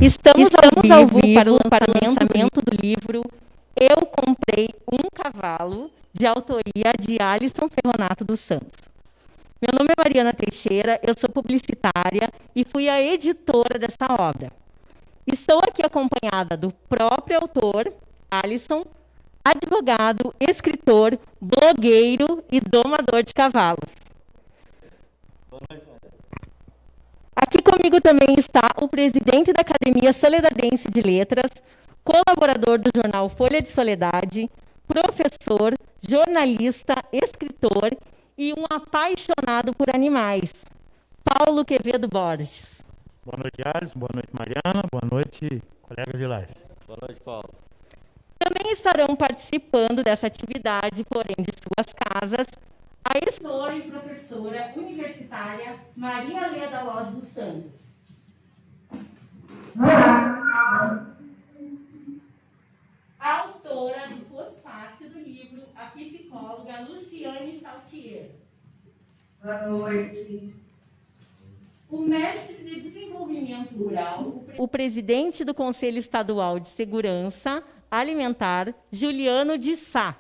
Estamos ao vivo para o lançamento do livro Eu Comprei um Cavalo, de autoria de Alisson Ferronato dos Santos. Meu nome é Mariana Teixeira, eu sou publicitária e fui a editora dessa obra. Estou aqui acompanhada do próprio autor, Alisson, advogado, escritor, blogueiro e domador de cavalos. Boa noite. Aqui comigo também está o presidente da Academia Soledadense de Letras, colaborador do jornal Folha de Soledade, professor, jornalista, escritor e um apaixonado por animais, Paulo Quevedo Borges. Boa noite, Alisson. Boa noite, Mariana. Boa noite, colegas de live. Boa noite, Paulo. Também estarão participando dessa atividade, porém de suas casas, a escritora e professora universitária Maria Leda Loz dos Santos. A autora do pós-fácil do livro, a psicóloga Luciane Saltier. Boa noite. O mestre de desenvolvimento rural, o presidente do Conselho Estadual de Segurança Alimentar, Juliano de Sá.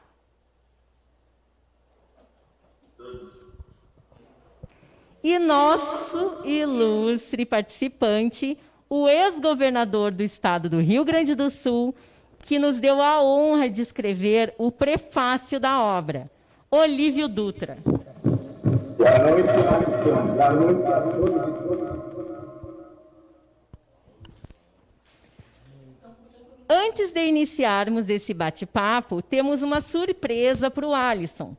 E nosso ilustre participante, o ex-governador do estado do Rio Grande do Sul, que nos deu a honra de escrever o prefácio da obra, Olívio Dutra. Boa noite, Alisson. Boa noite a todos. Antes de iniciarmos esse bate-papo, temos uma surpresa para o Alisson.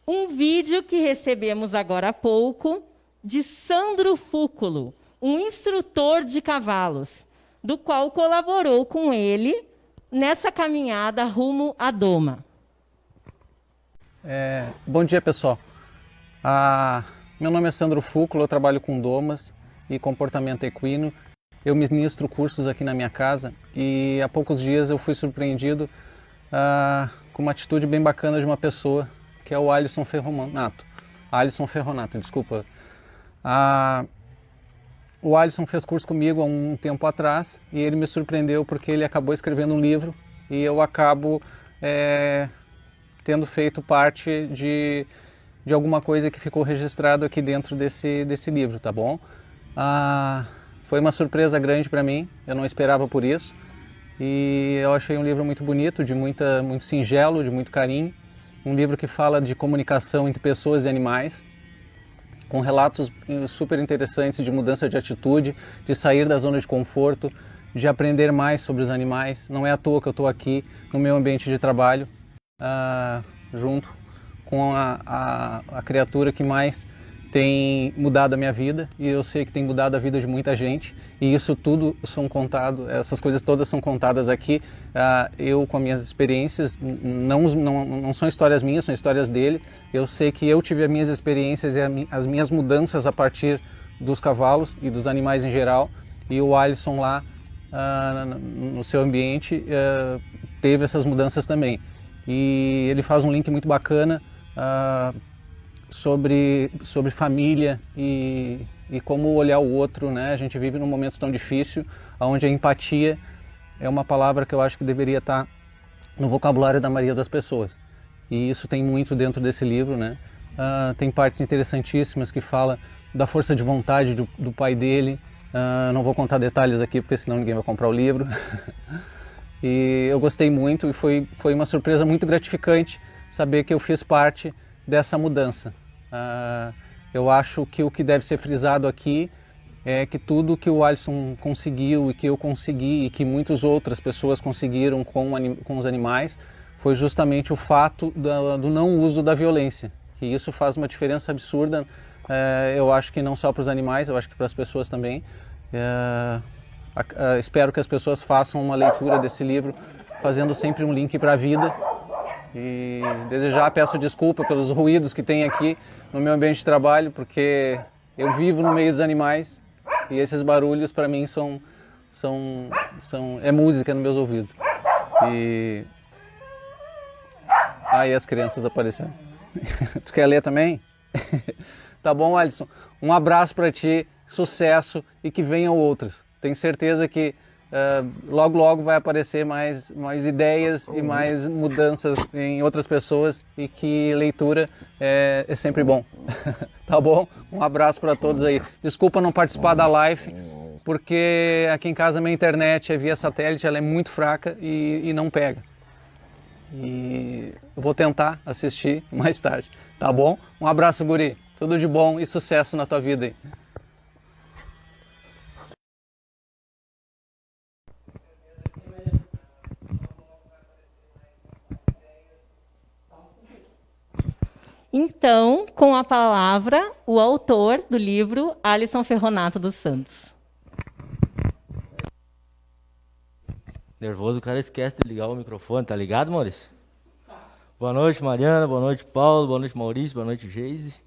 Um vídeo que recebemos agora há pouco de Sandro Fúculo, um instrutor de cavalos, do qual colaborou com ele nessa caminhada rumo à Doma. Bom dia, pessoal. Meu nome é Sandro Fúculo, eu trabalho com domas e comportamento equino. Eu ministro cursos aqui na minha casa e há poucos dias eu fui surpreendido com uma atitude bem bacana de uma pessoa, que é o Alisson Ferronato. Desculpa. O Alisson fez curso comigo há um tempo atrás e ele me surpreendeu porque ele acabou escrevendo um livro e eu acabo tendo feito parte de alguma coisa que ficou registrado aqui dentro desse livro, tá bom? Foi uma surpresa grande para mim, eu não esperava por isso. E eu achei um livro muito bonito, muito singelo, de muito carinho. Um livro que fala de comunicação entre pessoas e animais, com relatos super interessantes de mudança de atitude, de sair da zona de conforto, de aprender mais sobre os animais. Não é à toa que eu estou aqui no meu ambiente de trabalho, junto com a criatura que mais tem mudado a minha vida, e eu sei que tem mudado a vida de muita gente, e isso tudo essas coisas todas são contadas aqui, eu com as minhas experiências, não são histórias minhas, são histórias dele. Eu sei que eu tive as minhas experiências e as minhas mudanças a partir dos cavalos e dos animais em geral, e o Alisson lá no seu ambiente teve essas mudanças também. E ele faz um link muito bacana sobre família e como olhar o outro, né? A gente vive num momento tão difícil, onde a empatia é uma palavra que eu acho que deveria estar no vocabulário da maioria das pessoas. E isso tem muito dentro desse livro, né? Tem partes interessantíssimas que fala da força de vontade do pai dele. Não vou contar detalhes aqui, porque senão ninguém vai comprar o livro. E eu gostei muito e foi uma surpresa muito gratificante saber que eu fiz parte dessa mudança. Eu acho que o que deve ser frisado aqui é que tudo que o Alisson conseguiu e que eu consegui e que muitas outras pessoas conseguiram com os animais foi justamente o fato do não uso da violência. E isso faz uma diferença absurda, eu acho que não só para os animais, eu acho que para as pessoas também. Espero que as pessoas façam uma leitura desse livro, fazendo sempre um link para a vida. E desde já peço desculpa pelos ruídos que tem aqui no meu ambiente de trabalho, porque eu vivo no meio dos animais e esses barulhos para mim é música nos meus ouvidos. E aí as crianças aparecendo. Tu quer ler também? Tá bom, Alisson? Um abraço para ti, sucesso e que venham outros. Tenho certeza que logo logo vai aparecer mais ideias e mais mudanças em outras pessoas e que leitura é sempre bom. Tá bom? Um abraço para todos aí. Desculpa não participar da live, porque aqui em casa minha internet é via satélite, ela é muito fraca e não pega. E eu vou tentar assistir mais tarde. Tá bom? Um abraço, guri. Tudo de bom e sucesso na tua vida aí. Então, com a palavra, o autor do livro, Alisson Ferronato dos Santos. Nervoso, o cara esquece de ligar o microfone, tá ligado, Maurício? Boa noite, Mariana, boa noite, Paulo, boa noite, Maurício, boa noite, Geise.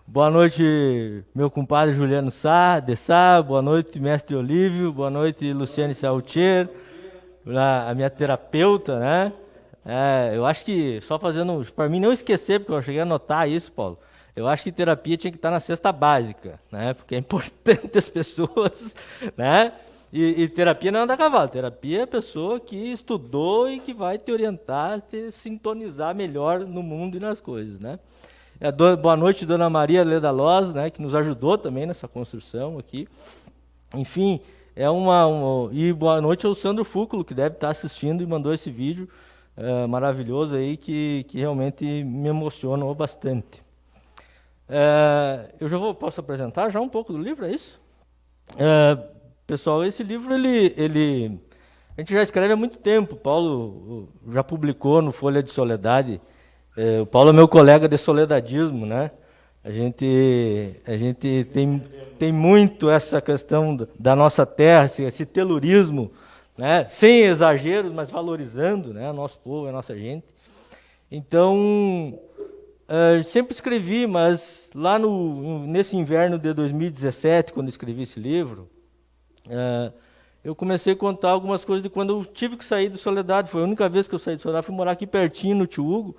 Boa noite, meu compadre Juliano de Sá, boa noite, mestre Olívio, boa noite, Luciane Saltier, a minha terapeuta, né? Eu acho que, só fazendo, para mim não esquecer, porque eu cheguei a anotar isso, Paulo, eu acho que terapia tinha que estar na cesta básica, né? Porque é importante as pessoas, né? E terapia não é andar a cavalo, terapia é a pessoa que estudou e que vai te orientar, te sintonizar melhor no mundo e nas coisas, né? Boa noite, Dona Maria Ledaloz, né? Que nos ajudou também nessa construção aqui. Enfim, e boa noite ao Sandro Fúculo, que deve estar assistindo e mandou esse vídeo maravilhoso aí, que realmente me emocionou bastante. Eu posso apresentar já um pouco do livro, é isso? Pessoal, esse livro, ele a gente já escreve há muito tempo. O Paulo já publicou no Folha de Soledade. O Paulo é meu colega de soledadismo, né? A gente tem muito essa questão da nossa terra, esse telurismo, né? Sem exageros, mas valorizando, né? O nosso povo, a nossa gente. Então, sempre escrevi, mas lá nesse inverno de 2017, quando escrevi esse livro, eu comecei a contar algumas coisas de quando eu tive que sair de Soledade. Foi a única vez que eu saí de Soledade, fui morar aqui pertinho, no Tio Hugo.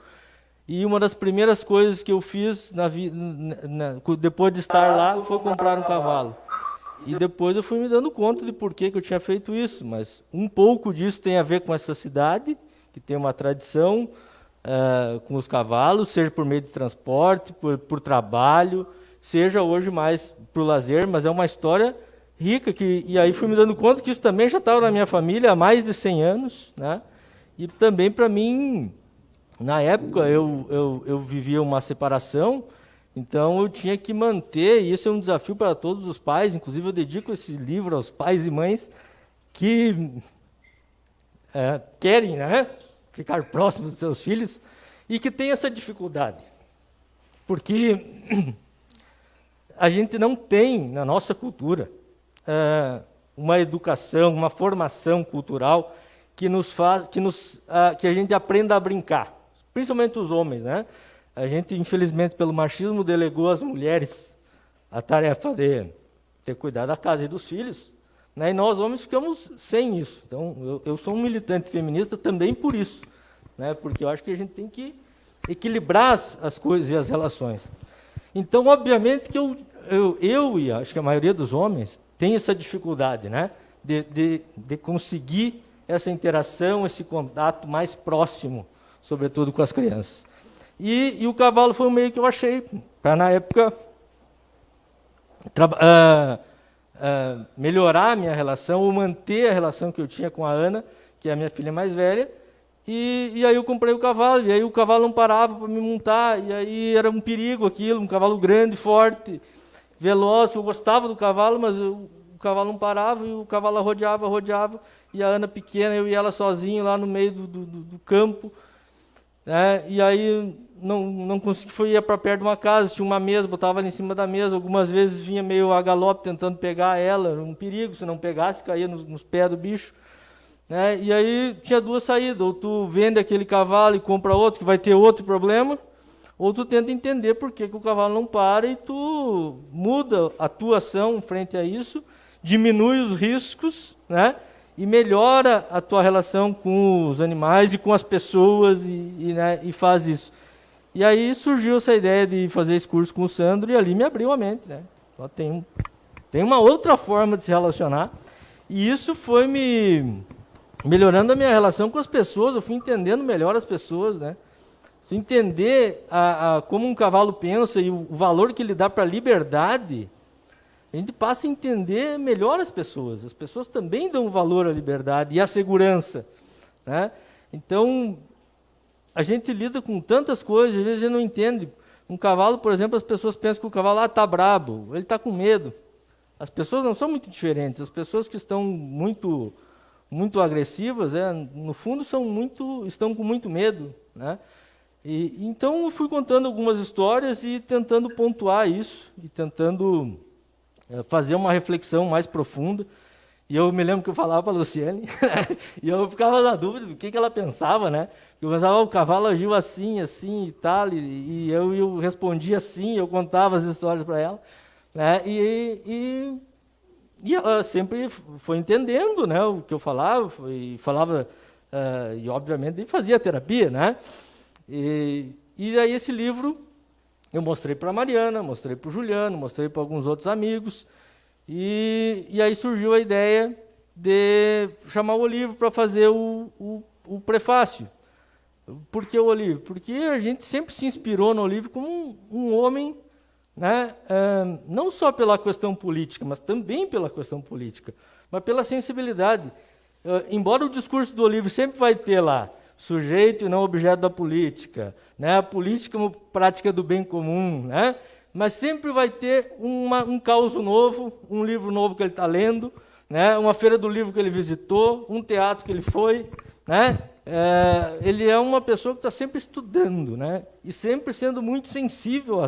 E uma das primeiras coisas que eu fiz depois de estar lá foi comprar um cavalo. E depois eu fui me dando conta de por que eu tinha feito isso. Mas um pouco disso tem a ver com essa cidade, que tem uma tradição com os cavalos, seja por meio de transporte, por trabalho, seja hoje mais para o lazer, mas é uma história rica. E aí fui me dando conta que isso também já estava na minha família há mais de 100 anos. Né? E também para mim... Na época, eu vivia uma separação, então eu tinha que manter, e isso é um desafio para todos os pais, inclusive eu dedico esse livro aos pais e mães que querem, né, ficar próximos dos seus filhos e que têm essa dificuldade. Porque a gente não tem, na nossa cultura, uma educação, uma formação cultural que a gente aprenda a brincar. Principalmente os homens, né? A gente, infelizmente, pelo machismo, delegou às mulheres a tarefa de ter cuidado da casa e dos filhos, né? E nós, homens, ficamos sem isso. Então, eu sou um militante feminista também por isso, né? Porque eu acho que a gente tem que equilibrar as coisas e as relações. Então, obviamente, que eu e acho que a maioria dos homens tem essa dificuldade, né? De conseguir essa interação, esse contato mais próximo, sobretudo com as crianças. E o cavalo foi um meio que eu achei, para, na época, melhorar a minha relação, ou manter a relação que eu tinha com a Ana, que é a minha filha mais velha, e aí eu comprei o cavalo, e aí o cavalo não parava para me montar, e aí era um perigo aquilo, um cavalo grande, forte, veloz. Eu gostava do cavalo, mas o cavalo não parava, e o cavalo rodeava, e a Ana pequena, eu e ela sozinho lá no meio do campo, e aí não consegui, ia para perto de uma casa, tinha uma mesa, botava ela em cima da mesa, algumas vezes vinha meio a galope tentando pegar ela, era um perigo, se não pegasse, caía nos pés do bicho. E aí tinha duas saídas, ou tu vende aquele cavalo e compra outro, que vai ter outro problema, ou tu tenta entender por que o cavalo não para e tu muda a tua ação frente a isso, diminui os riscos, e melhora a tua relação com os animais e com as pessoas e faz isso. E aí surgiu essa ideia de fazer esse curso com o Sandro e ali me abriu a mente. Então, tem uma outra forma de se relacionar e isso foi me melhorando a minha relação com as pessoas, eu fui entendendo melhor as pessoas, Fui entender como um cavalo pensa e o valor que ele dá para a liberdade. A gente passa a entender melhor as pessoas também dão valor à liberdade e à segurança. Então, a gente lida com tantas coisas, às vezes a gente não entende. Um cavalo, por exemplo, as pessoas pensam que o cavalo está brabo, ele está com medo. As pessoas não são muito diferentes, as pessoas que estão muito agressivas, no fundo estão com muito medo. Então, eu fui contando algumas histórias e tentando pontuar isso, e tentando fazer uma reflexão mais profunda. E eu me lembro que eu falava para a Luciane, e eu ficava na dúvida do que ela pensava, Eu pensava, o cavalo agiu assim e tal, e eu respondia assim, eu contava as histórias para ela, e ela sempre foi entendendo, o que eu falava, e obviamente fazia terapia, E aí esse livro eu mostrei para a Mariana, mostrei para o Juliano, mostrei para alguns outros amigos, e aí surgiu a ideia de chamar o Olívio para fazer o prefácio. Por que o Olívio? Porque a gente sempre se inspirou no Olívio como um homem, não só pela questão política, mas também pela questão política, mas pela sensibilidade. Embora o discurso do Olívio sempre vai ter lá, sujeito e não objeto da política, a política como prática do bem comum, mas sempre vai ter um caos novo, um livro novo que ele está lendo, né? Uma feira do livro que ele visitou, um teatro que ele foi, né? Ele é uma pessoa que está sempre estudando, né? E sempre sendo muito sensível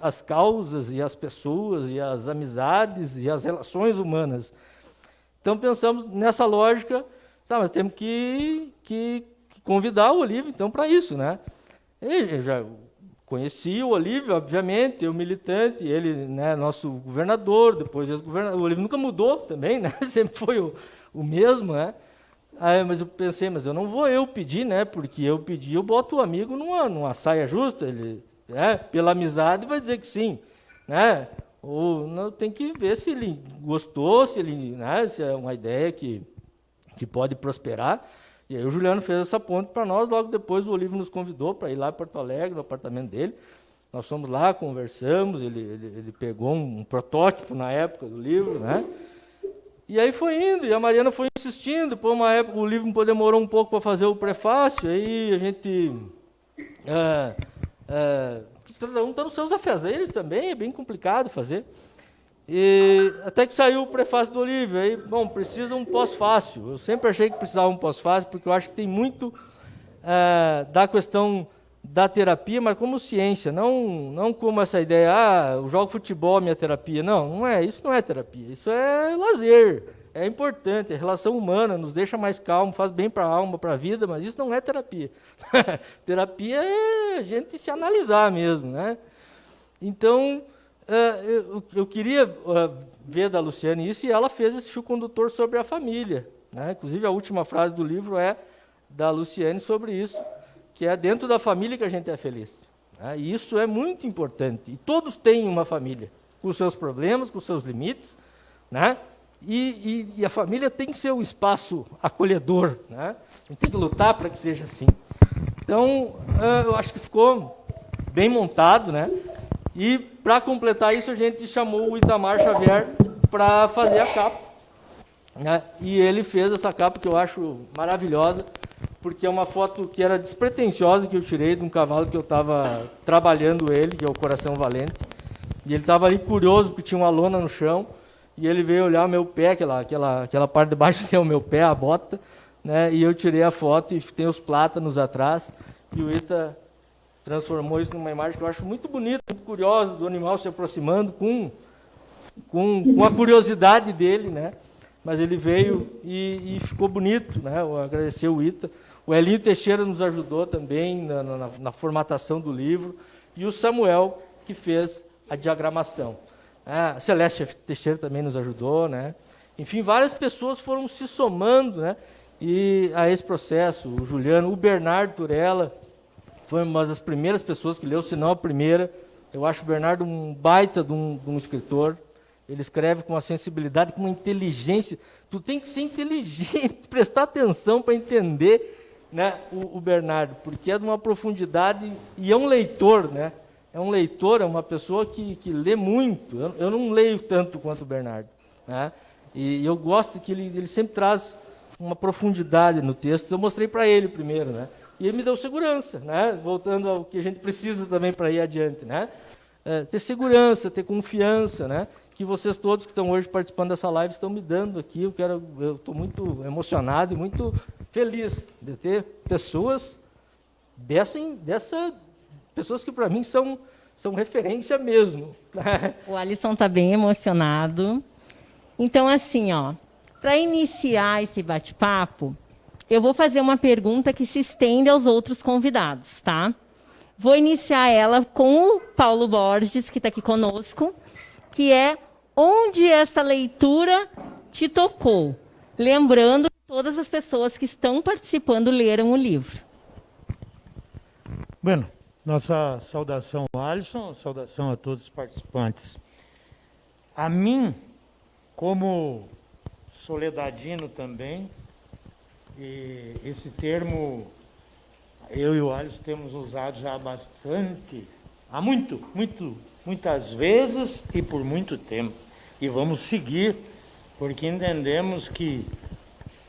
às causas e às pessoas e às amizades e às relações humanas. Então pensamos nessa lógica, sabe, mas temos que convidar o Olívio então para isso, né? Eu já conheci o Olívio, obviamente, eu militante, ele, né, nosso governador, depois ex-governador. O Olívio nunca mudou também, né? Sempre foi o mesmo, né? Aí, mas eu pensei, mas eu não vou pedir, né? Porque eu pedir, eu boto o amigo numa saia justa, ele, né, pela amizade vai dizer que sim, né? Ou não, tem que ver se ele gostou, se ele, né, se é uma ideia que pode prosperar. E aí o Juliano fez essa ponte para nós, logo depois o Olívio nos convidou para ir lá em Porto Alegre, no apartamento dele. Nós fomos lá, conversamos, ele pegou um protótipo na época do livro, né? E aí foi indo, e a Mariana foi insistindo. Por uma época o livro demorou um pouco para fazer o prefácio, aí a gente... cada um está nos seus afazeres também, é bem complicado fazer. E até que saiu o prefácio do Olívio, aí, bom, precisa um pós-fácil. Eu sempre achei que precisava um pós-fácil, porque eu acho que tem muito da questão da terapia, mas como ciência, não como essa ideia, eu jogo futebol, minha terapia. Não é, isso não é terapia, isso é lazer, é importante, é relação humana, nos deixa mais calmo, faz bem para a alma, para a vida, mas isso não é terapia. Terapia é a gente se analisar mesmo, né? Então... eu queria ver da Luciane isso, e ela fez esse fio condutor sobre a família, né? Inclusive, a última frase do livro é da Luciane sobre isso, que é dentro da família que a gente é feliz, né? E isso é muito importante. E todos têm uma família, com os seus problemas, com os seus limites, né? E a família tem que ser um espaço acolhedor, né? A gente tem que lutar para que seja assim. Então, eu acho que ficou bem montado, né? E, para completar isso, a gente chamou o Itamar Xavier para fazer a capa, né? E ele fez essa capa que eu acho maravilhosa, porque é uma foto que era despretensiosa, que eu tirei de um cavalo que eu estava trabalhando ele, que é o Coração Valente. E ele estava ali curioso, porque tinha uma lona no chão, e ele veio olhar o meu pé, aquela parte de baixo que é o meu pé, a bota, né? E eu tirei a foto e tem os plátanos atrás, e o Ita transformou isso numa imagem que eu acho muito bonita, muito curiosa, do animal se aproximando com a curiosidade dele, né? Mas ele veio e ficou bonito, né? Eu agradecer o Ita. O Elinho Teixeira nos ajudou também na formatação do livro, e o Samuel, que fez a diagramação. A Celeste Teixeira também nos ajudou, né? Enfim, várias pessoas foram se somando, né, e a esse processo. O Juliano, o Bernardo Turella, foi uma das primeiras pessoas que leu, se não a primeira. Eu acho o Bernardo um baita de um escritor. Ele escreve com uma sensibilidade, com uma inteligência. Tu tem que ser inteligente, prestar atenção para entender, né, o Bernardo, porque é de uma profundidade, e é um leitor, né? É um leitor, é uma pessoa que lê muito. Eu não leio tanto quanto o Bernardo, né? E eu gosto que ele sempre traz uma profundidade no texto. Eu mostrei para ele primeiro, né? E ele me deu segurança, né? Voltando ao que a gente precisa também para ir adiante, né? Ter segurança, ter confiança, né? Que vocês todos que estão hoje participando dessa live estão me dando aqui. Eu estou muito emocionado e muito feliz de ter pessoas pessoas que para mim são referência mesmo. O Alisson está bem emocionado. Então, assim, para iniciar esse bate-papo, eu vou fazer uma pergunta que se estende aos outros convidados, tá? Vou iniciar ela com o Paulo Borges, que está aqui conosco, que é onde essa leitura te tocou. Lembrando que todas as pessoas que estão participando leram o livro. Bueno, nossa saudação ao Alisson, saudação a todos os participantes. A mim, como soledadino também, e esse termo eu e o Alisson temos usado já muitas vezes e por muito tempo. E vamos seguir, porque entendemos que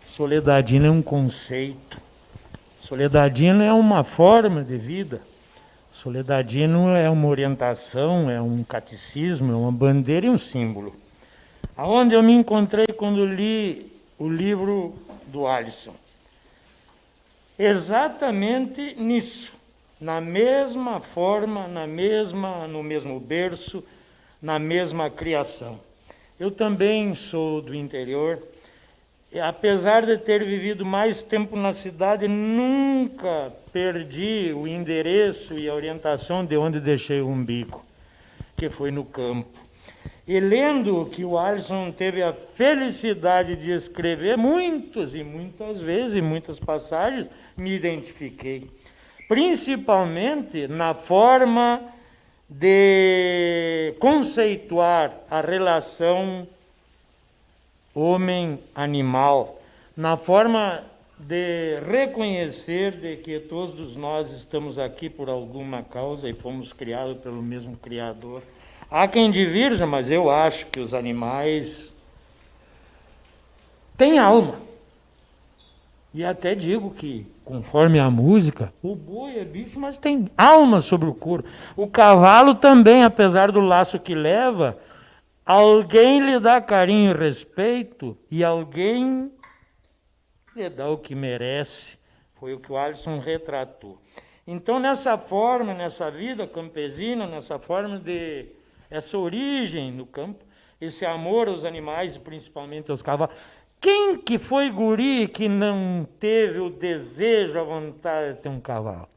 soledadino é um conceito, soledadino é uma forma de vida, soledadino é uma orientação, é um catecismo, é uma bandeira e um símbolo. Aonde eu me encontrei quando li o livro do Alisson? Exatamente nisso, na mesma forma, no mesmo berço, na mesma criação. Eu também sou do interior, e apesar de ter vivido mais tempo na cidade, nunca perdi o endereço e a orientação de onde deixei o umbigo, que foi no campo. E lendo o que o Alisson teve a felicidade de escrever, muitas e muitas vezes, em muitas passagens, me identifiquei. Principalmente na forma de conceituar a relação homem-animal, na forma de reconhecer de que todos nós estamos aqui por alguma causa e fomos criados pelo mesmo Criador. Há quem divirja, mas eu acho que os animais têm alma. E até digo que, conforme a música, o boi é bicho, mas tem alma sobre o couro. O cavalo também, apesar do laço que leva, alguém lhe dá carinho e respeito, e alguém lhe dá o que merece. Foi o que o Alisson retratou. Então, nessa forma, nessa vida campesina, nessa forma de... essa origem no campo, esse amor aos animais, principalmente aos cavalos. Quem que foi guri que não teve o desejo, a vontade de ter um cavalo?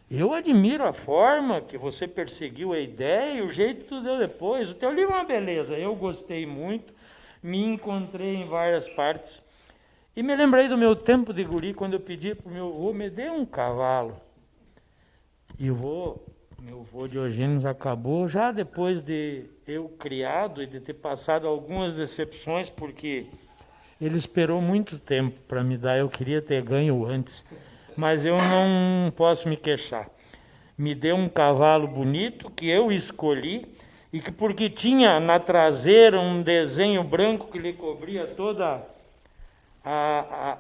Eu admiro a forma que você perseguiu a ideia e o jeito que tu deu depois. O teu livro é uma beleza, eu gostei muito, me encontrei em várias partes. E me lembrei do meu tempo de guri, quando eu pedi para o meu avô, me dê um cavalo. E meu avô Diogênio acabou já depois de eu criado e de ter passado algumas decepções, porque ele esperou muito tempo para me dar, eu queria ter ganho antes, mas eu não posso me queixar. Me deu um cavalo bonito que eu escolhi, e que porque tinha na traseira um desenho branco que lhe cobria toda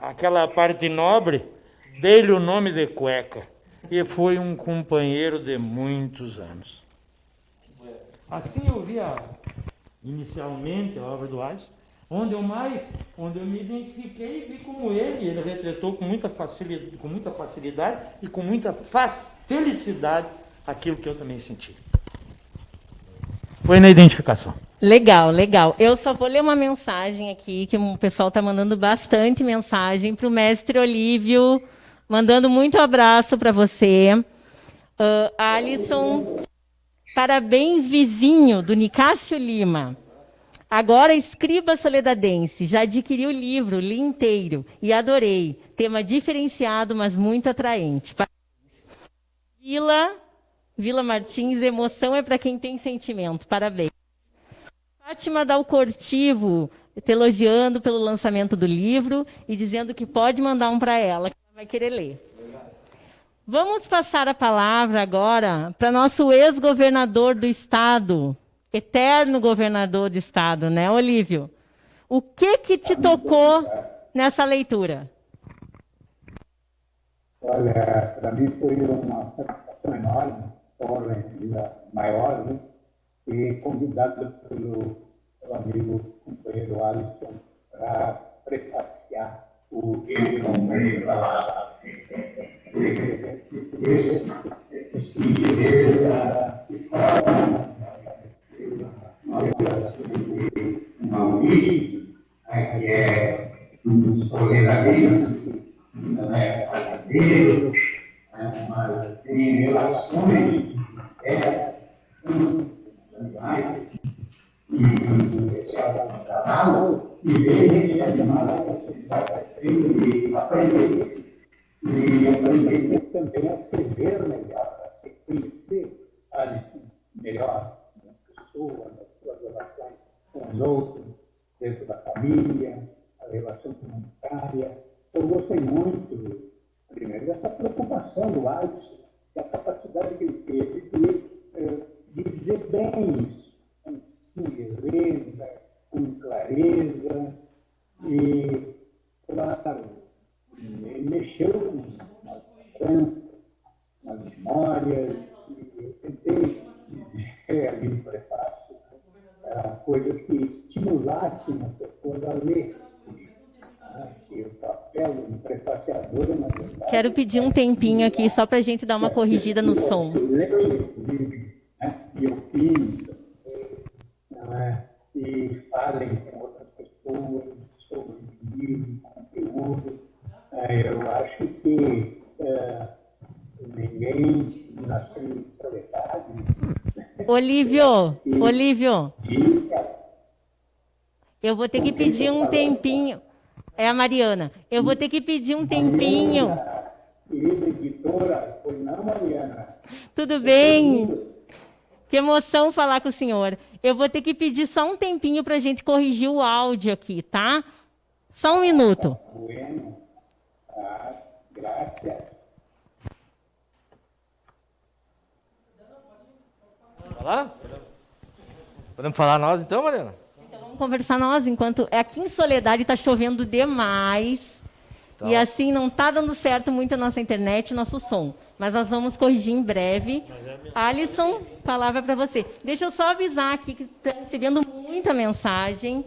aquela parte nobre, dei-lhe o nome de Cueca. E foi um companheiro de muitos anos. Assim eu via inicialmente a obra do Alisson, onde eu me identifiquei e vi como ele retratou com muita facilidade e com muita felicidade aquilo que eu também senti. Foi na identificação. Legal, legal. Eu só vou ler uma mensagem aqui, que o pessoal está mandando bastante mensagem para o mestre Olívio, mandando muito abraço para você. Alisson, parabéns, vizinho do Nicásio Lima. Agora escriba soledadense, já adquiri o livro, li inteiro e adorei. Tema diferenciado, mas muito atraente. Vila Martins, emoção é para quem tem sentimento. Parabéns. Fátima Dalcortivo, te elogiando pelo lançamento do livro e dizendo que pode mandar um para ela, que ela vai querer ler. Vamos passar a palavra agora para nosso ex-governador do Estado, eterno governador do Estado, né, Olívio? O que te tocou nessa leitura? Olha, para mim foi uma satisfação enorme, honra ainda maior, né? E convidado pelo amigo companheiro Alisson para prefaciar o ele não veio lá. Que é um soledadense, não é faladeiro, mas tem relações animais, e especial no canal, e ver esse animal a possibilidade de aprender. E aprender também a se ver melhor, a se conhecer melhor, na pessoa, nas suas relações com os outros, dentro da família, a relação comunitária. Eu gostei muito, primeiro, dessa preocupação do Alisson, da capacidade que ele teve de dizer bem isso, com singeleza, com clareza, e, claro, ele mexeu nas lembranças, nas memórias, e eu tentei dizer ali no prefácio coisas que estimulassem a pessoa a ler. E o papel do prefaciador, na verdade... Quero pedir um tempinho aqui, só para a gente dar uma corrigida no som. Leia o livro, e opine, e falem com outras pessoas sobre o livro, conteúdo. Eu acho que ninguém nasceu em soledade. Olívio, eu vou ter que pedir um tempinho. É a Mariana. Eu vou ter que pedir um tempinho. Querida editora, foi não, Mariana? Tudo bem? Que emoção falar com o senhor. Eu vou ter que pedir só um tempinho para a gente corrigir o áudio aqui, tá? Só um minuto. Bueno. Graças. Falar? Podemos falar nós então, Mariana? Então vamos conversar nós, enquanto aqui em Soledade está chovendo demais. Tá. E assim não está dando certo muito a nossa internet, nosso som. Mas nós vamos corrigir em breve. Alisson, palavra para você. Deixa eu só avisar aqui que está recebendo muita mensagem.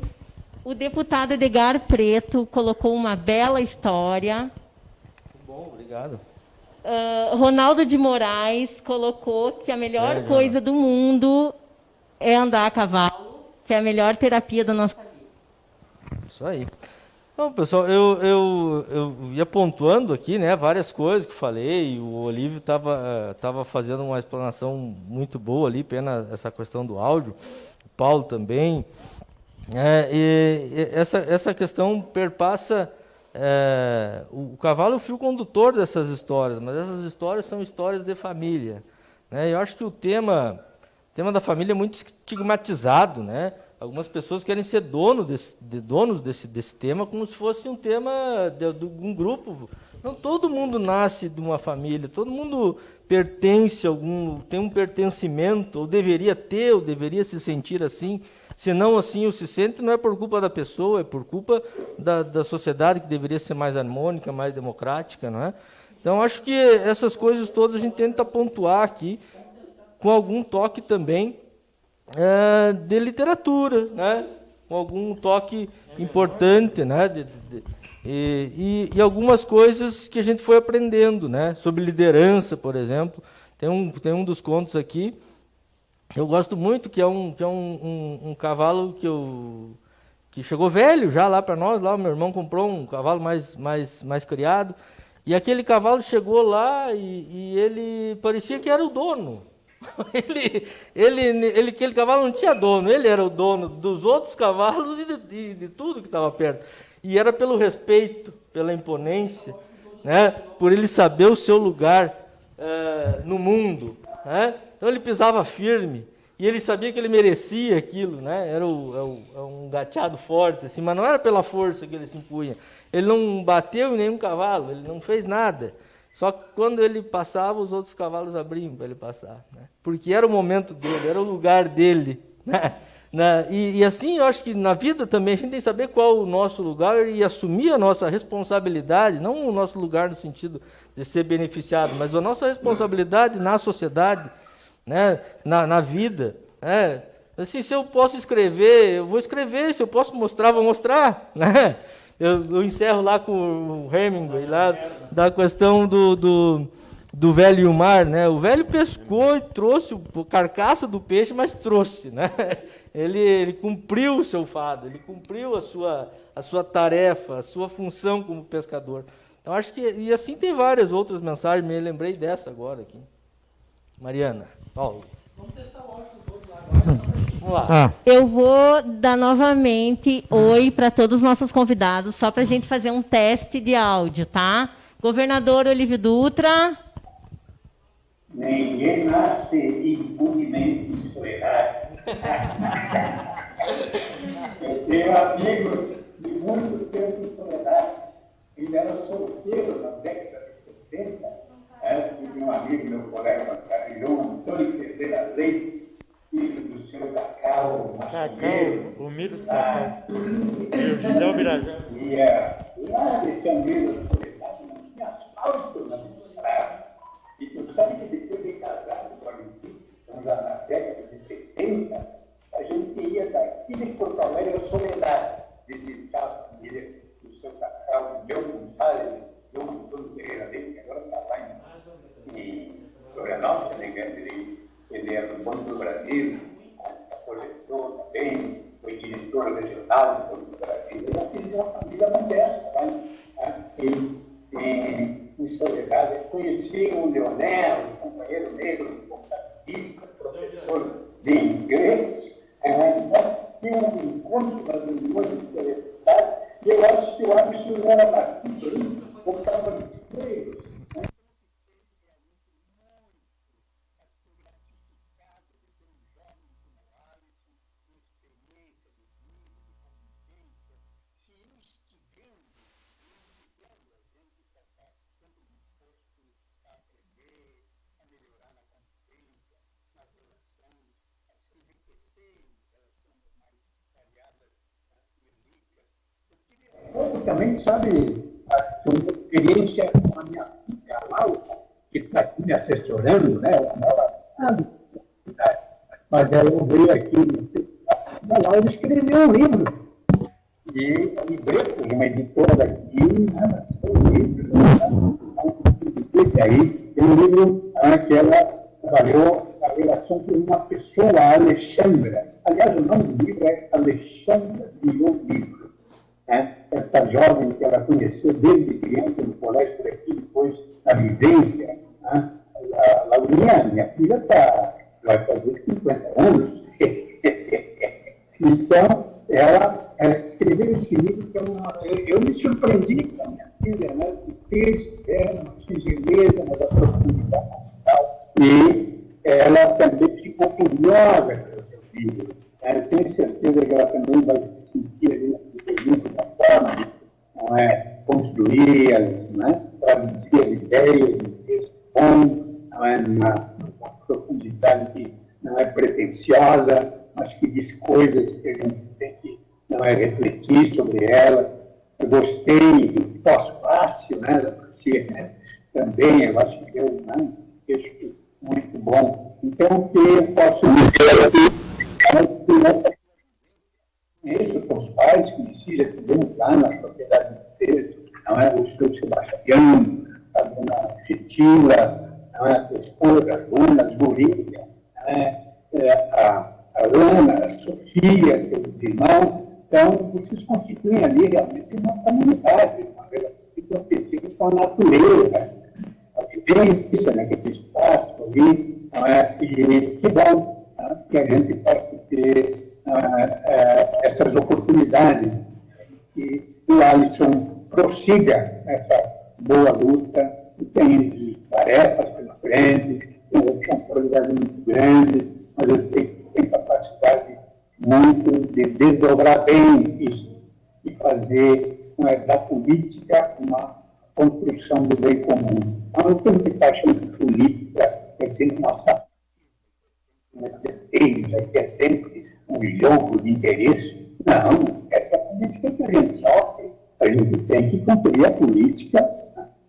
O deputado Edgar Preto colocou uma bela história. Bom, obrigado. Ronaldo de Moraes colocou que a melhor coisa do mundo é andar a cavalo, que é a melhor terapia da nossa vida. Isso aí. Bom, pessoal, eu ia pontuando aqui, né, várias coisas que falei. O Olívio estava fazendo uma explanação muito boa ali, pena essa questão do áudio. O Paulo também. E essa questão perpassa... o cavalo é o fio condutor dessas histórias, mas essas histórias são histórias de família, né? Eu acho que o tema da família é muito estigmatizado, né? Algumas pessoas querem ser donos desse tema como se fosse um tema de um grupo. Não, todo mundo nasce de uma família, todo mundo pertence a tem um pertencimento, ou deveria ter, ou deveria se sentir assim. Se não assim o se sente, não é por culpa da pessoa, é por culpa da sociedade, que deveria ser mais harmônica, mais democrática, não é? Então, acho que essas coisas todas a gente tenta pontuar aqui, com algum toque também de literatura, né? Com algum toque importante, né? E algumas coisas que a gente foi aprendendo, né? Sobre liderança, por exemplo. Tem um dos contos aqui, eu gosto muito, que é um cavalo que chegou velho já lá para nós. Lá o meu irmão comprou um cavalo mais criado. E aquele cavalo chegou lá e ele parecia que era o dono. Aquele cavalo não tinha dono, ele era o dono dos outros cavalos e de tudo que estava perto. E era pelo respeito, pela imponência, né? Por ele saber o seu lugar no mundo, né? Então ele pisava firme e ele sabia que ele merecia aquilo, né? Era um gateado forte, assim, mas não era pela força que ele se impunha. Ele não bateu em nenhum cavalo, ele não fez nada. Só que quando ele passava, os outros cavalos abriam para ele passar, né? Porque era o momento dele, era o lugar dele, né? E assim, eu acho que na vida também a gente tem que saber qual é o nosso lugar e assumir a nossa responsabilidade, não o nosso lugar no sentido de ser beneficiado, mas a nossa responsabilidade na sociedade, né? Na vida, né? Assim, se eu posso escrever, eu vou escrever, se eu posso mostrar, vou mostrar, né? Eu encerro lá com o Hemingway, lá da questão do velho e o mar, né? O velho pescou e trouxe a carcaça do peixe, mas trouxe, né? Ele cumpriu o seu fado, ele cumpriu a sua tarefa, a sua função como pescador. Então, acho que... E assim tem várias outras mensagens, me lembrei dessa agora aqui. Mariana, Paulo. Vamos testar o áudio com todos lá agora. Vamos lá. Eu vou dar novamente oi para todos os nossos convidados, só para a gente fazer um teste de áudio, tá? Governador Olívio Dutra. Ninguém nasce impunemente em soledade. Eu tenho amigos de muito tempo em soledade. Ele era solteiro na década de 60. Tive um amigo, meu colega Carrilhão, Antônio Ferreira Leite, filho do senhor Cacau, maçoneiro. O milho do Cacau. E o José Albirajá. E lá desse amigo da soledade não tinha asfalto na estrada. E tu sabe que depois de casado com a Letícia, então já na década de 70, a gente ia da aqui de Porto Alegre, eu sou lembrado de visitar a família do seu Cacau, meu compadre, do Antônio Pereira Leite, que agora está lá em Florianópolis, ele era do Banco do Brasil, projetor também, foi diretor regional do Banco do Brasil. Eu fiz uma família modesta lá em Soledade. Conheci o Leonel, um companheiro negro, contabilista, professor de inglês. Nós tínhamos um encontro nas reuniões de universidade e eu acho que o Alisson era bastante rico, gostava de dinheiro. Eu também, sabe, uma experiência com a minha filha Laura, que está aqui me assessorando, né? Mas ela veio aqui, a Laura escreveu um livro. E a Libreto, uma editora daqui, lançou um livro. E aí, tem um livro que ela trabalhou a relação com uma pessoa, a Alexandra. Aliás, o nome do livro é Alexandra de um Livro. Essa jovem que ela conheceu desde criança no colégio por aqui, depois na vivência. A Laurinha, minha filha, vai fazer 50 anos. Então, ela escreveu esse livro que eu me surpreendi com a minha filha, né? O texto dela, uma singeleza, mas a profundidade e tal. E ela também ficou curiosa pelo seu livro. Eu tenho certeza que ela também vai se sentir ali da forma de construí-las, traduzir as ideias no texto bom, numa profundidade que não é pretensiosa, mas que diz coisas que a gente tem que refletir sobre elas. Eu gostei do pós-fácil, da Marcia, também, eu acho que é um texto muito bom. Então, o que eu posso dizer aqui isso com os pais, conheci, já tivemos lá na propriedade deles, o seu Sebastião, a dona Fitila, a esposa, a Ana, as Gurias, a Ana, a Sofia, seus irmãos. Então, vocês constituem ali realmente uma comunidade, uma relação que competitiva com a natureza, a vivência naquele espaço ali, e que bom que a gente possa ter essas oportunidades, que o Alisson prossiga essa boa luta, que tem tarefas pela frente, tem uma responsabilidade muito grande, mas eu sei que tem capacidade muito de desdobrar bem isso e fazer da política uma construção do bem comum. Então, eu tenho que estar achando que política é sempre uma certeza, que é sempre um jogo de interesse. Não, essa é a política que a gente sofre. A gente tem que construir a política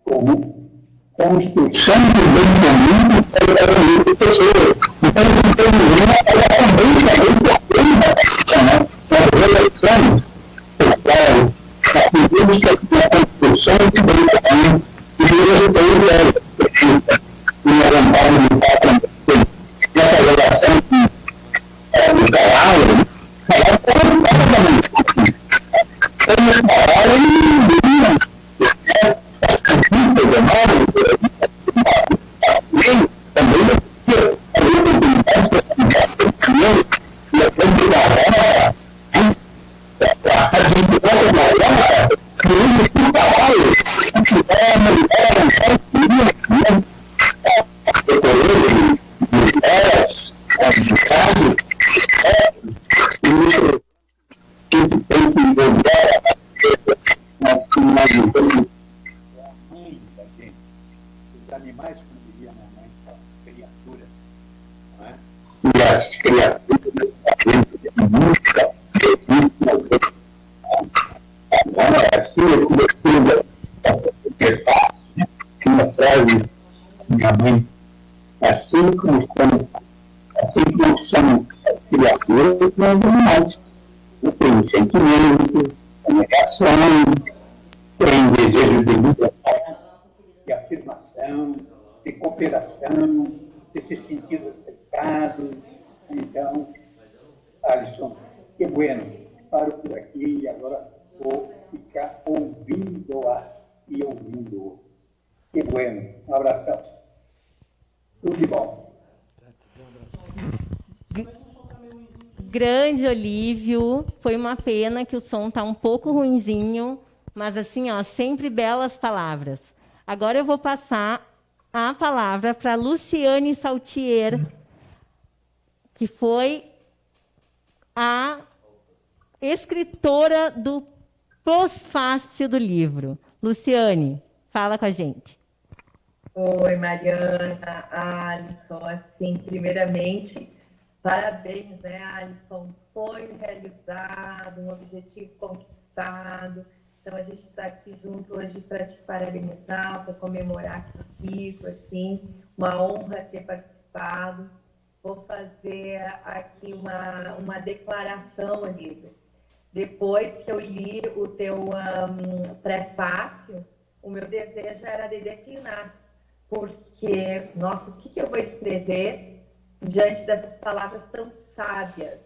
como construção do bem comum para a pessoa. Então, o problema ela também as relações, a política é a construção do bem comum e o respeito e a vontade de fato essa relação do trabalho, os animais, como dizia minha mãe, são criaturas, não é? E essas criaturas assim eu comecei uma frase minha mãe, assim como são criaturas, nós animais. tem sentimento, tem negação, tem desejo de liberdade, de afirmação, de cooperação, de se sentir respeitado. Então, Alisson, que bueno, paro por aqui e agora vou ficar ouvindo-as e ouvindo-os. Que bueno, um abração. Tudo de bom. Grande Olívio, foi uma pena que o som está um pouco ruinzinho, mas assim, ó, sempre belas palavras. Agora eu vou passar a palavra para Luciane Saltier, que foi a escritora do pós-fácil do livro. Luciane, fala com a gente. Oi, Mariana, Alisson, assim, primeiramente, parabéns, né, Alisson? Sonho realizado, um objetivo conquistado. Então, a gente está aqui junto hoje para te parabenizar, para comemorar contigo, assim, uma honra ter participado. Vou fazer aqui uma declaração, Olívio. Depois que eu li o teu prefácio, o meu desejo era de declinar, porque, nossa, o que eu vou escrever diante dessas palavras tão sábias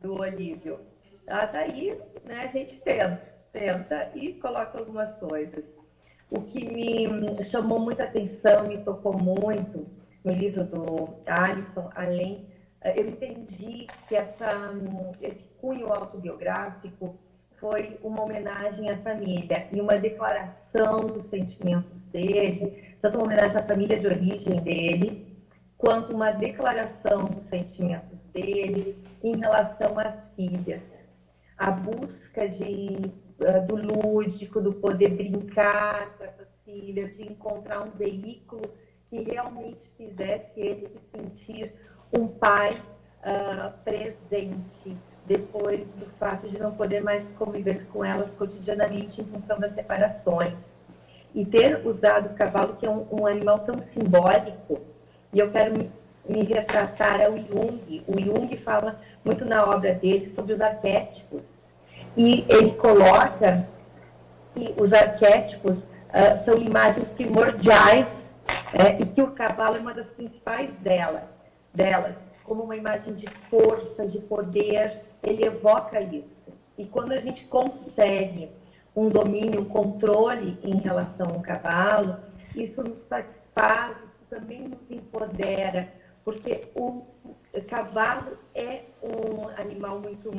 do Olívio? Ela está aí, né, a gente tenta e coloca algumas coisas. O que me chamou muita atenção, me tocou muito no livro do Alisson, eu entendi que esse cunho autobiográfico foi uma homenagem à família e uma declaração dos sentimentos dele, tanto uma homenagem à família de origem dele, quanto uma declaração dos sentimentos dele em relação às filhas. A busca do lúdico, do poder brincar com essas filhas, de encontrar um veículo que realmente fizesse ele se sentir um pai presente, depois do fato de não poder mais conviver com elas cotidianamente em função das separações. E ter usado o cavalo, que é um animal tão simbólico, e eu quero me retratar ao Jung. O Jung fala muito na obra dele sobre os arquétipos, e ele coloca que os arquétipos são imagens primordiais, e que o cavalo é uma das principais delas, como uma imagem de força, de poder, ele evoca isso. E quando a gente consegue um domínio, um controle em relação ao cavalo, isso nos satisfaz, isso também nos empodera, porque o cavalo é um animal muito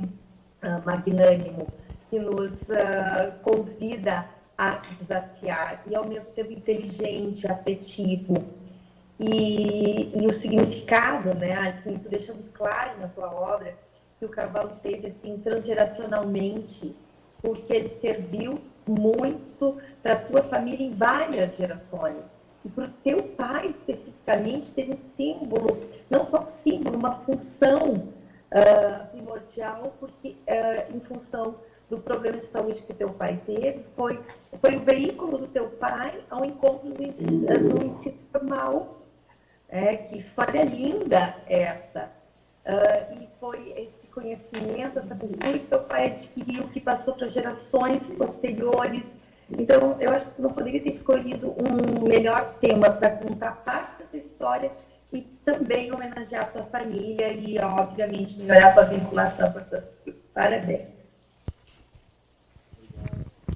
magnânimo, que nos convida a desafiar, e ao mesmo tempo inteligente, afetivo. E o significado, né, assim, tu deixa muito claro na tua obra que o cavalo teve, assim, transgeracionalmente, porque ele serviu muito para a tua família em várias gerações. E para o teu pai, especificamente, teve um símbolo, não só um símbolo, uma função primordial, porque em função do problema de saúde que teu pai teve, foi o veículo do teu pai ao encontro do ensino formal. Que história linda essa! E foi esse conhecimento, essa cultura que teu pai adquiriu, que passou para gerações posteriores. Então, eu acho que tu não poderia ter escolhido um melhor tema para contar parte da tua história e também homenagear a tua família e, obviamente, melhorar a tua vinculação com as tuas filhas. Parabéns!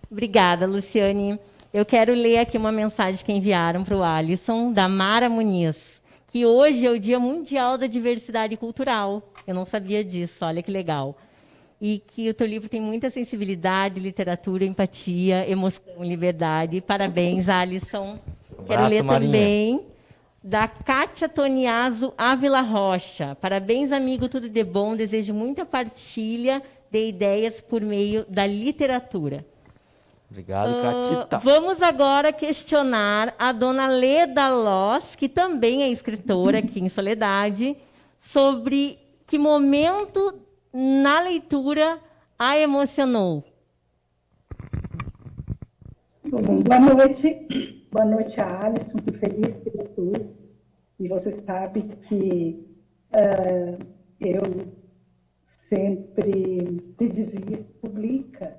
Obrigada, Luciane. Eu quero ler aqui uma mensagem que enviaram para o Alisson, da Mara Muniz, que hoje é o Dia Mundial da Diversidade Cultural. Eu não sabia disso, olha que legal. E que o teu livro tem muita sensibilidade, literatura, empatia, emoção, liberdade. Parabéns, Alisson. Quero ler também da Kátia Toniaso Ávila Rocha. Parabéns, amigo, tudo de bom. Desejo muita partilha de ideias por meio da literatura. Obrigado, Catita. Vamos agora questionar a dona Leda Loss, que também é escritora aqui em Soledade, sobre que momento na leitura a emocionou. Boa noite a Alisson, que feliz que eu estou. E você sabe que eu sempre te dizia, publica.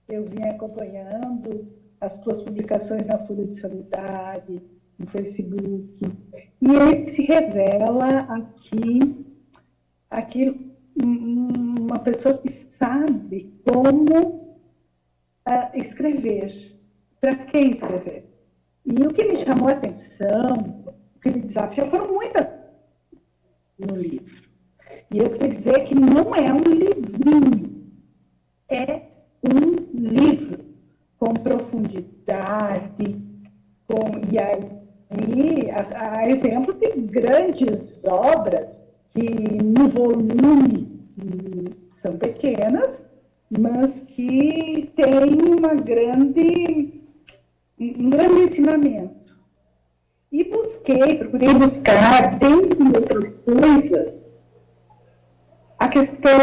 Eu vim acompanhando as tuas publicações na Folha de Solidariedade, no Facebook, e ele se revela aqui uma pessoa que sabe como escrever. Para que escrever? E o que me chamou a atenção, o que me desafiou, foram muitas no livro. E eu queria dizer que não é um livrinho, é um livro com profundidade, e aí, a exemplo de grandes obras que no volume são pequenas, mas que têm um grande ensinamento. E procurei buscar, dentre outras coisas, a questão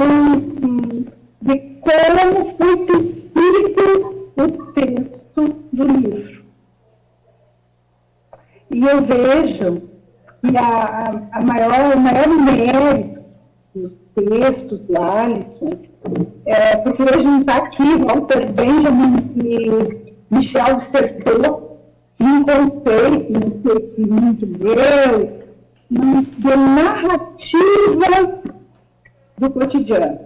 de como foi escrito o texto do livro. E eu vejo que o maior mérito dos textos do Alisson, procurei juntar aqui Walter Benjamin e Michel de Certeau, um conceito, um conhecimento meu, de narrativa do cotidiano.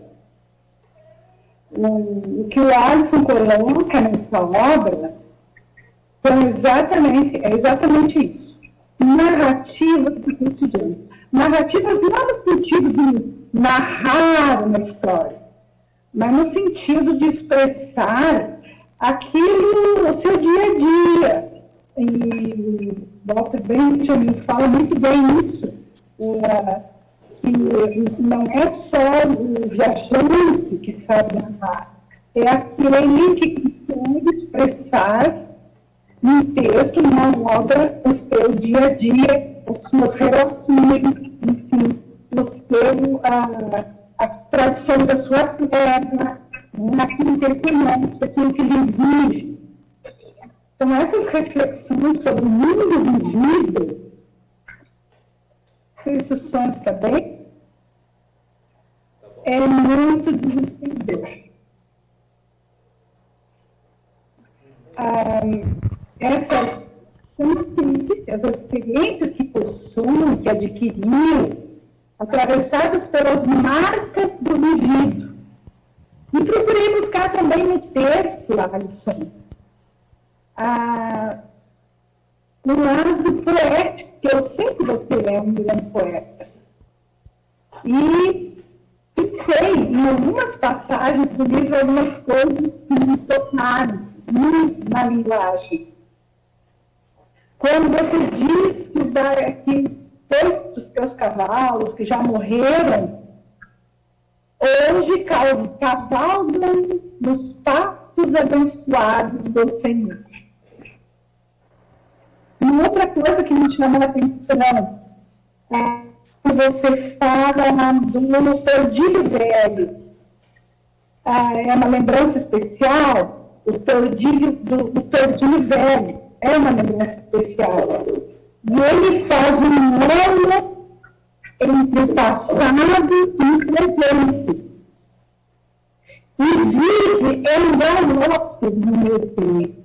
O que o Alisson coloca nessa obra é exatamente isso. Narrativas do cotidiano. Narrativas não no sentido de narrar uma história, mas no sentido de expressar aquilo no seu dia a dia. E Walter Benjamin fala muito bem isso. Que não é só o viajante que sabe narrar, é aquele que consegue expressar num texto, numa obra, o seu dia a dia, as suas relações, enfim, a tradição da sua terra, aquilo que ele conhece, aquilo que ele vive. Então, essas reflexões sobre o mundo vivido, se isso som está bem, é muito desafiador. Essas consciências, as experiências que possuem, que adquiriu, atravessadas pelas marcas do vivido. E procurei buscar também no texto, Alisson, o lado poético, que eu sei que você é um grande poeta. E pensei em algumas passagens do livro, algumas coisas que me tocaram muito na linguagem. Quando você diz que dois dos teus cavalos que já morreram, hoje cavalgam nos pastos abençoados do Senhor. E outra coisa que me chamou a atenção é que você fala do tordilho velho. É uma lembrança especial, o tordilho velho é uma lembrança especial. E ele faz um elo entre o passado e o presente. E vive em galope no meu peito.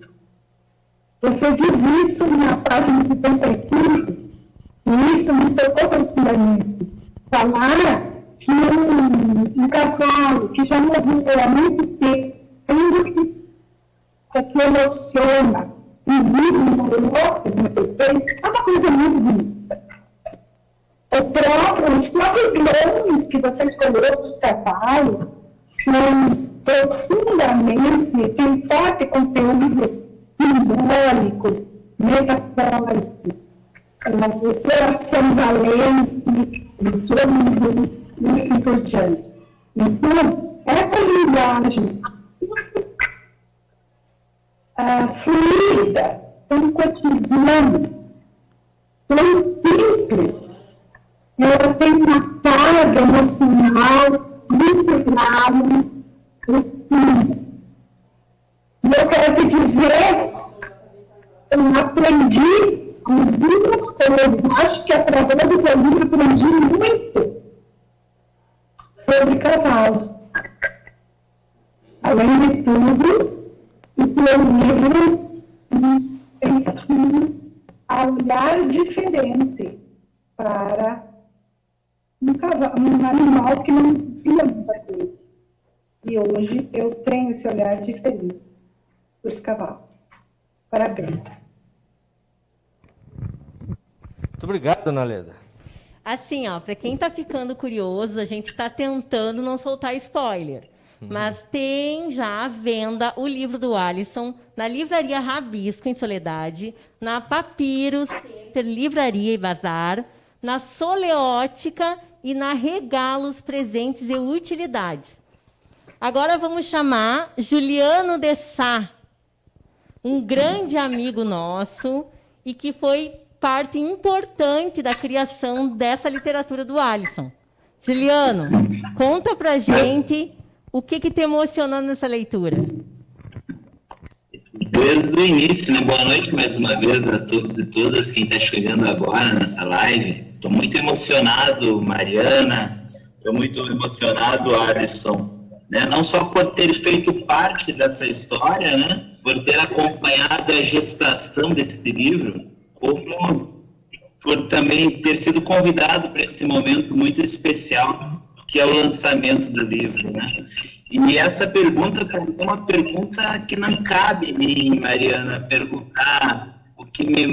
Você diz isso na página 75, e isso me tocou profundamente. Falar que um cavalo que já morreu há muito tempo, que emociona, e vive no galope no meu peito, é uma coisa muito bonita. Os próprios nomes que você escolheu para os cavalos são profundamente, tem forte conteúdo simbólico, metafórico, coração valente, e assim por diante. Então, essa linguagem fluida, tão cotidiana, tão simples, ela tem uma carga emocional muito grave, profunda. E eu quero te dizer, eu aprendi algumas coisas, acho que através do teu livro aprendi muito sobre cavalos. Além de tudo, o teu livro nos ensina a olhar diferente para um animal que não via muita coisa. E hoje eu tenho esse olhar diferente para os cavalos. Parabéns. Muito obrigado, dona Leda. Assim, ó, para quem está ficando curioso, a gente está tentando não soltar spoiler. Mas tem já à venda o livro do Alisson na Livraria Rabisco, em Soledade, na Papyrus Center, Livraria e Bazar, na Soleótica e na Regalos, Presentes e Utilidades. Agora vamos chamar Juliano de Sá, um grande amigo nosso e que foi parte importante da criação dessa literatura do Alisson. Juliano, conta pra gente o que te emocionou nessa leitura. Desde o início, né? Boa noite mais uma vez a todos e todas, quem está chegando agora nessa live. Estou muito emocionado, Mariana, estou muito emocionado, Alisson, né? Não só por ter feito parte dessa história, né? Por ter acompanhado a gestação desse livro, como por também ter sido convidado para esse momento muito especial, que é o lançamento do livro, né? E essa pergunta é uma pergunta que não cabe em mim, Mariana, perguntar o que me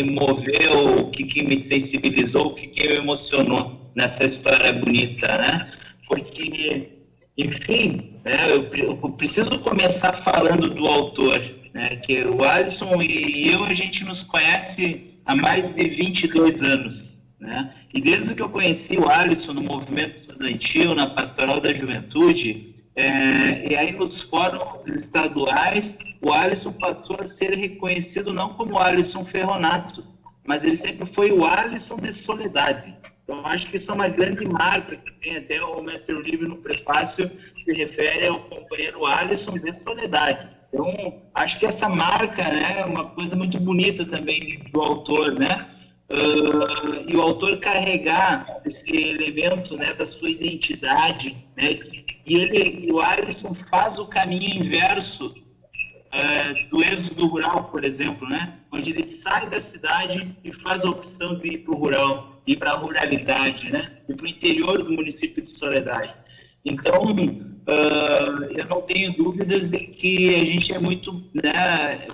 moveu, o que me sensibilizou, o que me emocionou nessa história bonita, né? Porque, enfim, né, eu preciso começar falando do autor, né? Que o Alisson e eu, a gente nos conhece há mais de 22 anos. Né? E desde que eu conheci o Alisson no movimento estudantil, na Pastoral da Juventude, e aí nos fóruns estaduais, o Alisson passou a ser reconhecido não como Alisson Ferronato, mas ele sempre foi o Alisson de Soledade. Então, acho que isso é uma grande marca que tem, até o Mestre Olívio no prefácio se refere ao companheiro Alisson de Soledade. Então, acho que essa marca, né, é uma coisa muito bonita também do autor, né? E o autor carregar esse elemento, né, da sua identidade, né, e o Alisson faz o caminho inverso do êxodo rural, por exemplo, né, onde ele sai da cidade e faz a opção de ir para o rural, ir para a ruralidade, né, ir para o interior do município de Soledade. Então, eu não tenho dúvidas de que a gente é muito, né,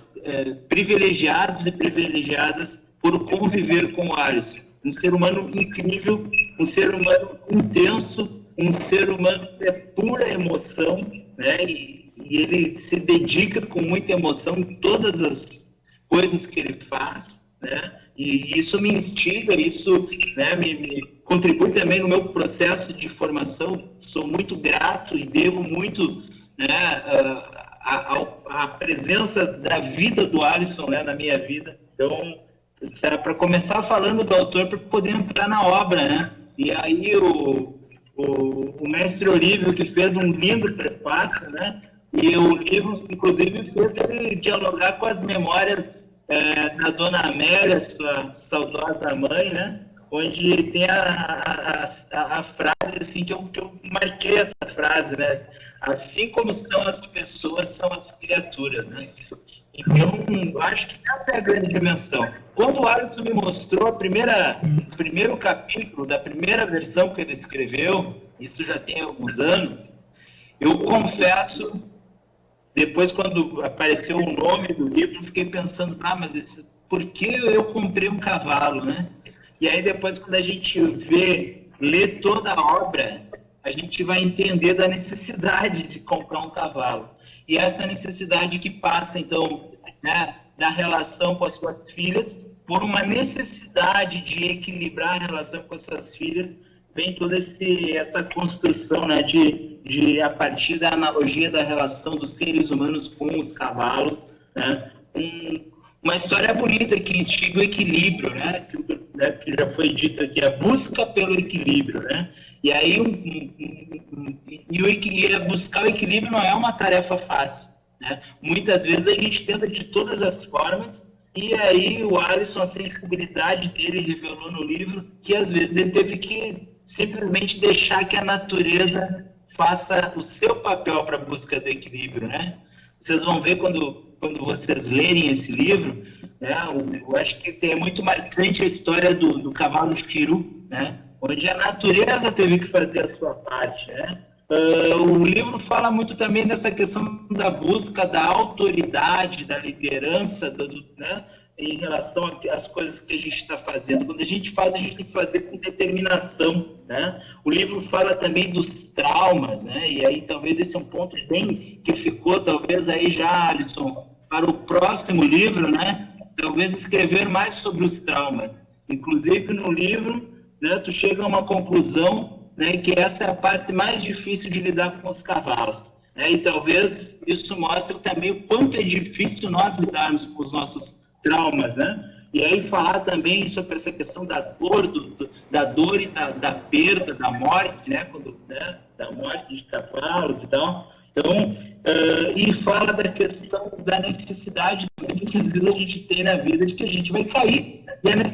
privilegiados e privilegiadas por conviver com o Alisson. Um ser humano incrível, um ser humano intenso, um ser humano que é pura emoção, né? E ele se dedica com muita emoção em todas as coisas que ele faz, né? E isso me instiga, isso, né, me contribui também no meu processo de formação. Sou muito grato e devo muito, né, a presença da vida do Alisson, né, na minha vida. Então, para começar falando do autor, para poder entrar na obra, né? E aí o mestre Olívio, que fez um lindo prefácio, né? E o livro, inclusive, fez ele dialogar com as memórias da Dona Amélia, sua saudosa mãe, né? Onde tem a frase, assim, que eu marquei essa frase, né? Assim como são as pessoas, são as criaturas, né? Então, acho que essa é a grande dimensão. Quando o Alisson me mostrou o primeiro capítulo da primeira versão que ele escreveu, isso já tem alguns anos, eu confesso, depois quando apareceu o nome do livro, fiquei pensando, mas por que eu comprei um cavalo, né? E aí depois, quando a gente lê toda a obra, a gente vai entender da necessidade de comprar um cavalo. E essa necessidade que passa, então, né, da relação com as suas filhas, por uma necessidade de equilibrar a relação com as suas filhas, vem toda essa construção, né, de a partir da analogia da relação dos seres humanos com os cavalos, né, uma história bonita que instiga o equilíbrio, né, que já foi dito aqui, a busca pelo equilíbrio, né. E aí, buscar o equilíbrio não é uma tarefa fácil, né? Muitas vezes a gente tenta de todas as formas, e aí o Alisson, a sensibilidade dele revelou no livro que às vezes ele teve que simplesmente deixar que a natureza faça o seu papel para a busca do equilíbrio, né? Vocês vão ver quando vocês lerem esse livro, né? Eu acho que é muito marcante a história do cavalo Chiru, né? Onde a natureza teve que fazer a sua parte, né? O livro fala muito também dessa questão da busca da autoridade, da liderança, né? Em relação às coisas que a gente está fazendo. Quando a gente faz, a gente tem que fazer com determinação, né? O livro fala também dos traumas, né? E aí talvez esse é um ponto bem que ficou, talvez aí já, Alisson, para o próximo livro, né? Talvez escrever mais sobre os traumas. Inclusive no livro, né, tu chega a uma conclusão, né, que essa é a parte mais difícil de lidar com os cavalos. Né? E talvez isso mostre também o quanto é difícil nós lidarmos com os nossos traumas, né? E aí falar também sobre essa questão da dor, da dor e da perda, da morte, né? Né? Da morte de cavalos e tal. Então, e fala da questão da necessidade que às vezes a gente tem na vida de que a gente vai cair.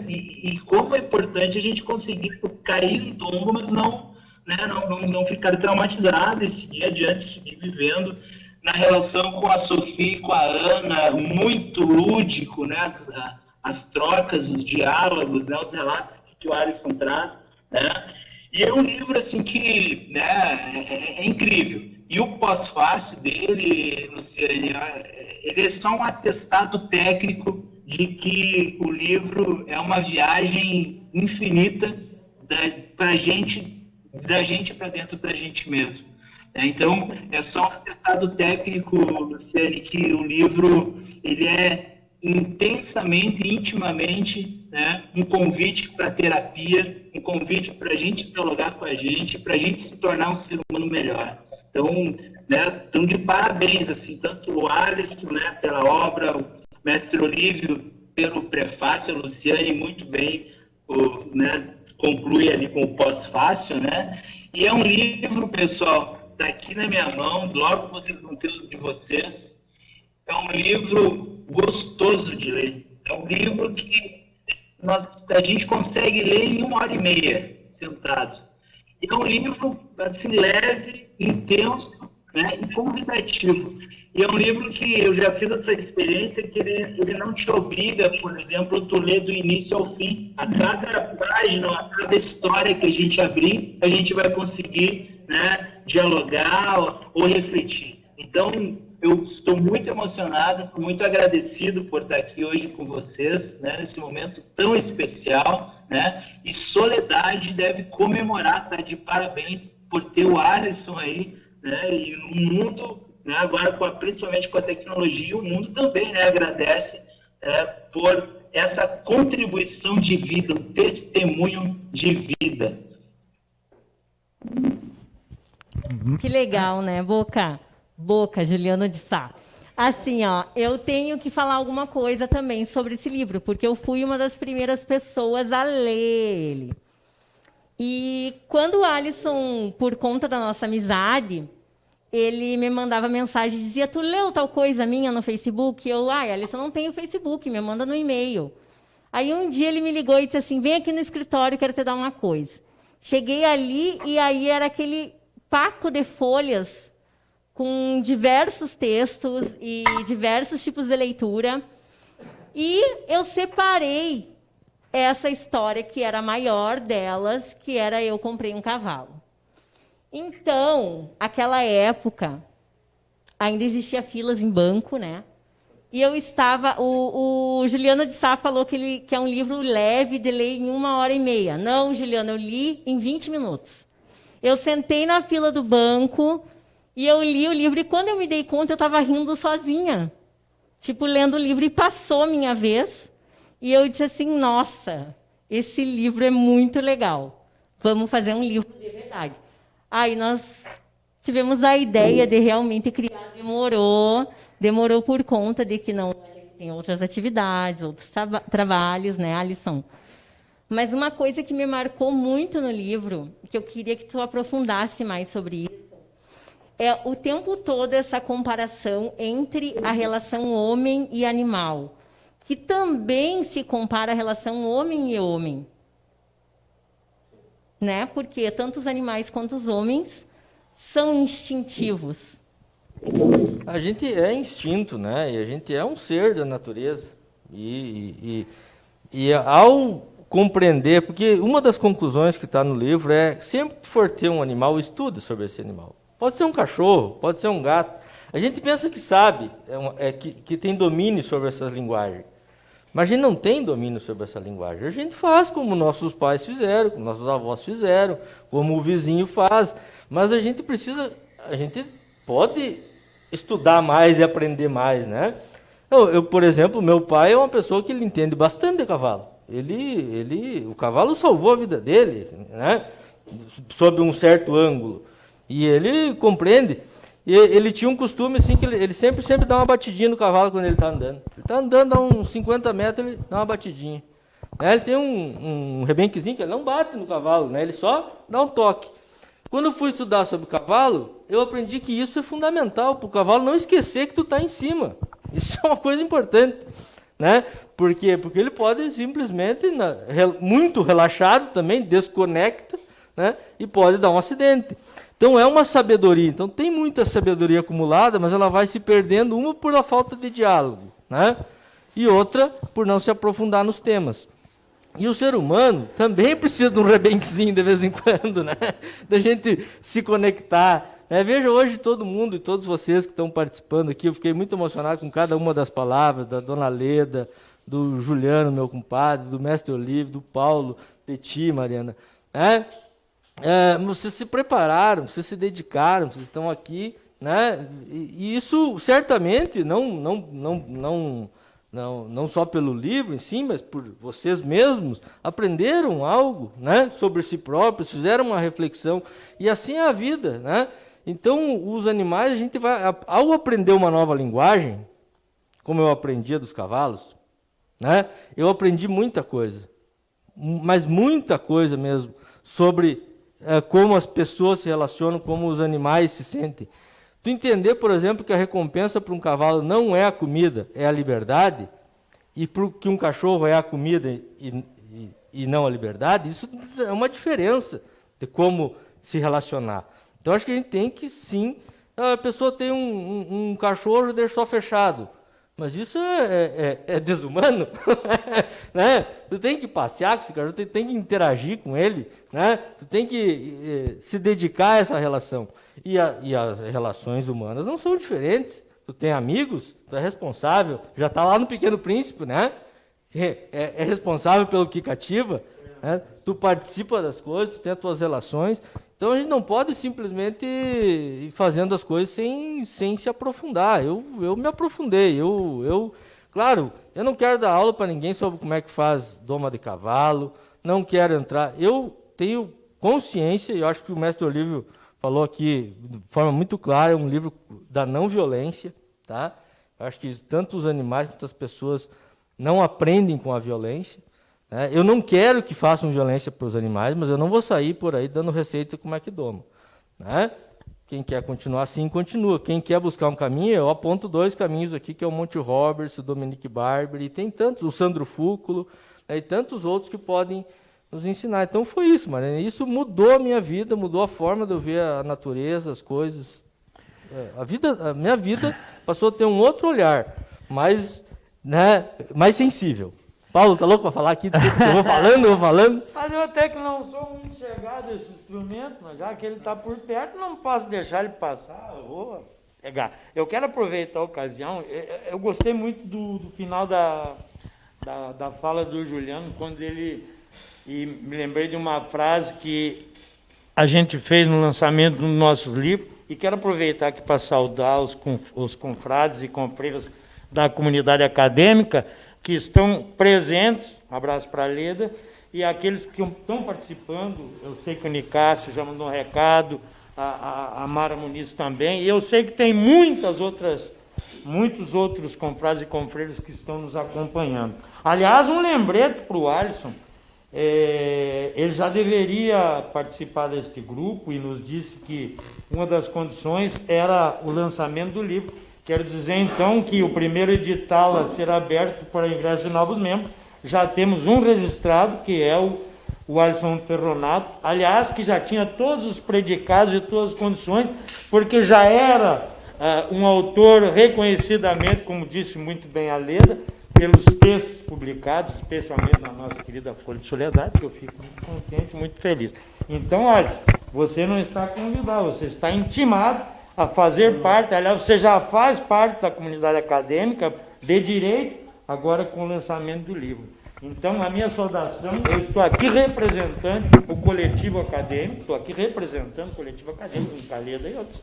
E como é importante a gente conseguir cair em tombo, mas não ficar traumatizado e seguir adiante, seguir vivendo. Na relação com a Sofia e com a Ana, muito lúdico, né? As trocas, os diálogos, né? Os relatos que o Alisson traz, né? E é um livro assim que, né, é incrível. E o pós-fácil dele, Luciane, ele é só um atestado técnico de que o livro é uma viagem infinita da gente para dentro da gente mesmo. Então, é só um atestado técnico, Luciane, que o livro ele é intensamente, intimamente, né, um convite para terapia, um convite para a gente dialogar com a gente, para a gente se tornar um ser humano melhor. Então, né, de parabéns, assim, tanto o Alisson, né, pela obra, o mestre Olívio pelo prefácio, a Luciane muito bem, né, conclui ali com o pós-fácio, né? E é um livro, pessoal, está aqui na minha mão, logo vocês vão ter o de vocês. É um livro gostoso de ler. É um livro que a gente consegue ler em 1h30, sentado. E é um livro, assim, leve, intenso, né, e convidativo. E é um livro que eu já fiz essa experiência, que ele não te obriga, por exemplo, tu ler do início ao fim. A cada página, a cada história que a gente abrir, a gente vai conseguir, né, dialogar ou refletir. Então, eu estou muito emocionado, muito agradecido por estar aqui hoje com vocês, né, nesse momento tão especial, né? E Soledade deve comemorar, tá de parabéns por ter o Alisson aí, né? E o mundo, né, agora principalmente com a tecnologia, o mundo também, né, agradece por essa contribuição de vida, um testemunho de vida. Que legal, né, Boca, Juliano de Sá. Assim, ó, eu tenho que falar alguma coisa também sobre esse livro, porque eu fui uma das primeiras pessoas a ler ele. E quando o Alisson, por conta da nossa amizade, ele me mandava mensagem, dizia, tu leu tal coisa minha no Facebook? Eu, Alisson, não tenho Facebook, me manda no e-mail. Aí um dia ele me ligou e disse assim, vem aqui no escritório, quero te dar uma coisa. Cheguei ali e aí era aquele paco de folhas com diversos textos e diversos tipos de leitura. E eu separei essa história, que era a maior delas, que era Eu Comprei um Cavalo. Então, naquela época, ainda existia filas em banco, né? E eu estava... O Juliano de Sá falou que é um livro leve de ler em 1h30. Não, Juliano, eu li em 20 minutos. Eu sentei na fila do banco e eu li o livro. E quando eu me dei conta, eu estava rindo sozinha. Tipo, lendo o livro. E passou a minha vez. E eu disse assim, nossa, esse livro é muito legal. Vamos fazer um livro de verdade. Aí nós tivemos a ideia de realmente criar. Demorou por conta de que não a gente tem outras atividades, outros trabalhos, né, Alisson? Mas uma coisa que me marcou muito no livro, que eu queria que tu aprofundasse mais sobre isso, é o tempo todo essa comparação entre a relação homem e animal, que também se compara a relação homem e homem. né? Porque tanto os animais quanto os homens são instintivos. A gente é instinto, né? E a gente é um ser da natureza. E ao compreender, porque uma das conclusões que está no livro é, sempre que for ter um animal, estude sobre esse animal. Pode ser um cachorro, pode ser um gato. A gente pensa que sabe, que tem domínio sobre essas linguagens. Mas a gente não tem domínio sobre essa linguagem. A gente faz como nossos pais fizeram, como nossos avós fizeram, como o vizinho faz. Mas a gente pode estudar mais e aprender mais, né? Por exemplo, meu pai é uma pessoa que ele entende bastante de cavalo. O cavalo salvou a vida dele, né? Sob um certo ângulo. E ele compreende. E ele tinha um costume assim, que ele sempre dá uma batidinha no cavalo quando ele está andando. Ele está andando a uns 50 metros, ele dá uma batidinha. Né? Ele tem um rebenquezinho que ele não bate no cavalo, né? Ele só dá um toque. Quando eu fui estudar sobre cavalo, eu aprendi que isso é fundamental, para o cavalo não esquecer que tu está em cima. Isso é uma coisa importante. Né? Por quê? Porque ele pode simplesmente, muito relaxado também, desconecta, né? E pode dar um acidente. Então é uma sabedoria, então tem muita sabedoria acumulada, mas ela vai se perdendo, uma por a falta de diálogo, né? E outra por não se aprofundar nos temas. E o ser humano também precisa de um rebenquezinho de vez em quando, né? Da gente se conectar. Né? Veja hoje todo mundo e todos vocês que estão participando aqui, eu fiquei muito emocionado com cada uma das palavras, da Dona Leda, do Juliano, meu compadre, do Mestre Olívio, do Paulo, de ti, Mariana. Né? Vocês se prepararam, vocês se dedicaram, vocês estão aqui, né? E isso certamente não só pelo livro em si, mas por vocês mesmos aprenderam algo, né? Sobre si próprios, fizeram uma reflexão, e assim é a vida, né? Então os animais, a gente vai, ao aprender uma nova linguagem, como eu aprendia dos cavalos, né? Eu aprendi muita coisa, mas muita coisa mesmo sobre como as pessoas se relacionam, como os animais se sentem. Tu entender, por exemplo, que a recompensa para um cavalo não é a comida, é a liberdade, e que um cachorro é a comida e não a liberdade, isso é uma diferença de como se relacionar. Então, acho que a gente tem que, sim, a pessoa tem um cachorro e deixa só fechado. Mas isso é desumano, né? Tu tem que passear com esse cachorro, tu tem que interagir com ele, né? Tu tem que se dedicar a essa relação. E as relações humanas não são diferentes. Tu tem amigos, tu é responsável, já está lá no Pequeno Príncipe, né? É responsável pelo que cativa, né? Tu participa das coisas, tu tem as tuas relações. Então a gente não pode simplesmente ir fazendo as coisas sem se aprofundar. Eu me aprofundei. Claro, eu não quero dar aula para ninguém sobre como é que faz doma de cavalo, não quero entrar. Eu tenho consciência, e eu acho que o mestre Olívio falou aqui de forma muito clara, é um livro da não violência, tá? Eu acho que tanto os animais quanto as pessoas não aprendem com a violência. Eu não quero que façam violência para os animais, mas eu não vou sair por aí dando receita como é que doma. Né? Quem quer continuar assim, continua. Quem quer buscar um caminho, eu aponto 2 caminhos aqui, que é o Monty Roberts, o Dominique Barberi, e tem tantos, o Sandro Fúculo, né, e tantos outros que podem nos ensinar. Então foi isso, Mariana. Isso mudou a minha vida, mudou a forma de eu ver a natureza, as coisas. A minha vida passou a ter um outro olhar, mais sensível. Paulo, tá louco para falar aqui? Eu vou falando. Mas eu até que não sou muito chegado a esse instrumento, mas já que ele está por perto, não posso deixar ele passar, eu vou pegar. Eu quero aproveitar a ocasião, eu gostei muito do final da fala do Juliano, quando ele, e me lembrei de uma frase que a gente fez no lançamento do nosso livro, e quero aproveitar aqui para saudar os confrades e confreiras da comunidade acadêmica, que estão presentes, um abraço para a Leda, e aqueles que estão participando, eu sei que o Nicásio já mandou um recado, a Mara Muniz também, e eu sei que tem muitos outros confrades e confreiros que estão nos acompanhando. Aliás, um lembrete para o Alisson, ele já deveria participar deste grupo e nos disse que uma das condições era o lançamento do livro. Quero dizer, então, que o primeiro edital a ser aberto para ingresso de novos membros, já temos um registrado, que é o Alisson Ferronato, aliás, que já tinha todos os predicados e todas as condições, porque já era um autor reconhecidamente, como disse muito bem a Leda, pelos textos publicados, especialmente na nossa querida Folha de Soledade, que eu fico muito contente, muito feliz. Então, Alisson, você não está convidado, você está intimado a fazer parte, aliás, você já faz parte da comunidade acadêmica de direito, agora com o lançamento do livro. Então, a minha saudação, eu estou aqui representando o coletivo acadêmico, com Caleda e outros,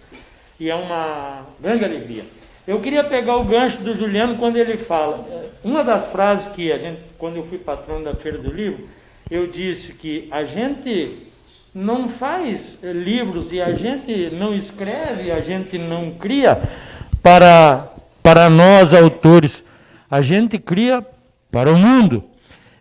e é uma grande alegria. Eu queria pegar o gancho do Juliano quando ele fala, uma das frases que a gente, quando eu fui patrono da Feira do Livro, eu disse que a gente não faz livros e a gente não escreve, a gente não cria para nós autores, a gente cria para o mundo.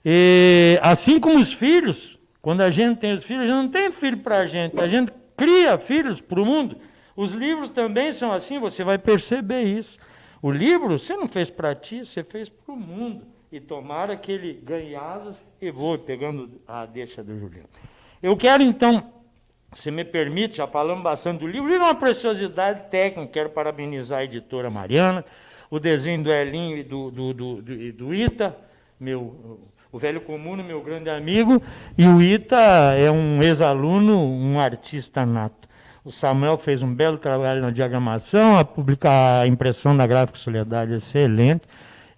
E assim como os filhos, quando a gente tem os filhos, a gente não tem filho para a gente cria filhos para o mundo. Os livros também são assim, você vai perceber isso. O livro você não fez para ti, você fez para o mundo. E tomara que ele ganhe asas e voe, pegando a deixa do Juliano. Eu quero então, se me permite, já falamos bastante do livro, e uma preciosidade técnica, quero parabenizar a editora Mariana, o desenho do Elinho e do Ita, o velho comuna, meu grande amigo, e o Ita é um ex-aluno, um artista nato. O Samuel fez um belo trabalho na diagramação, a impressão da Gráfica Soledade é excelente.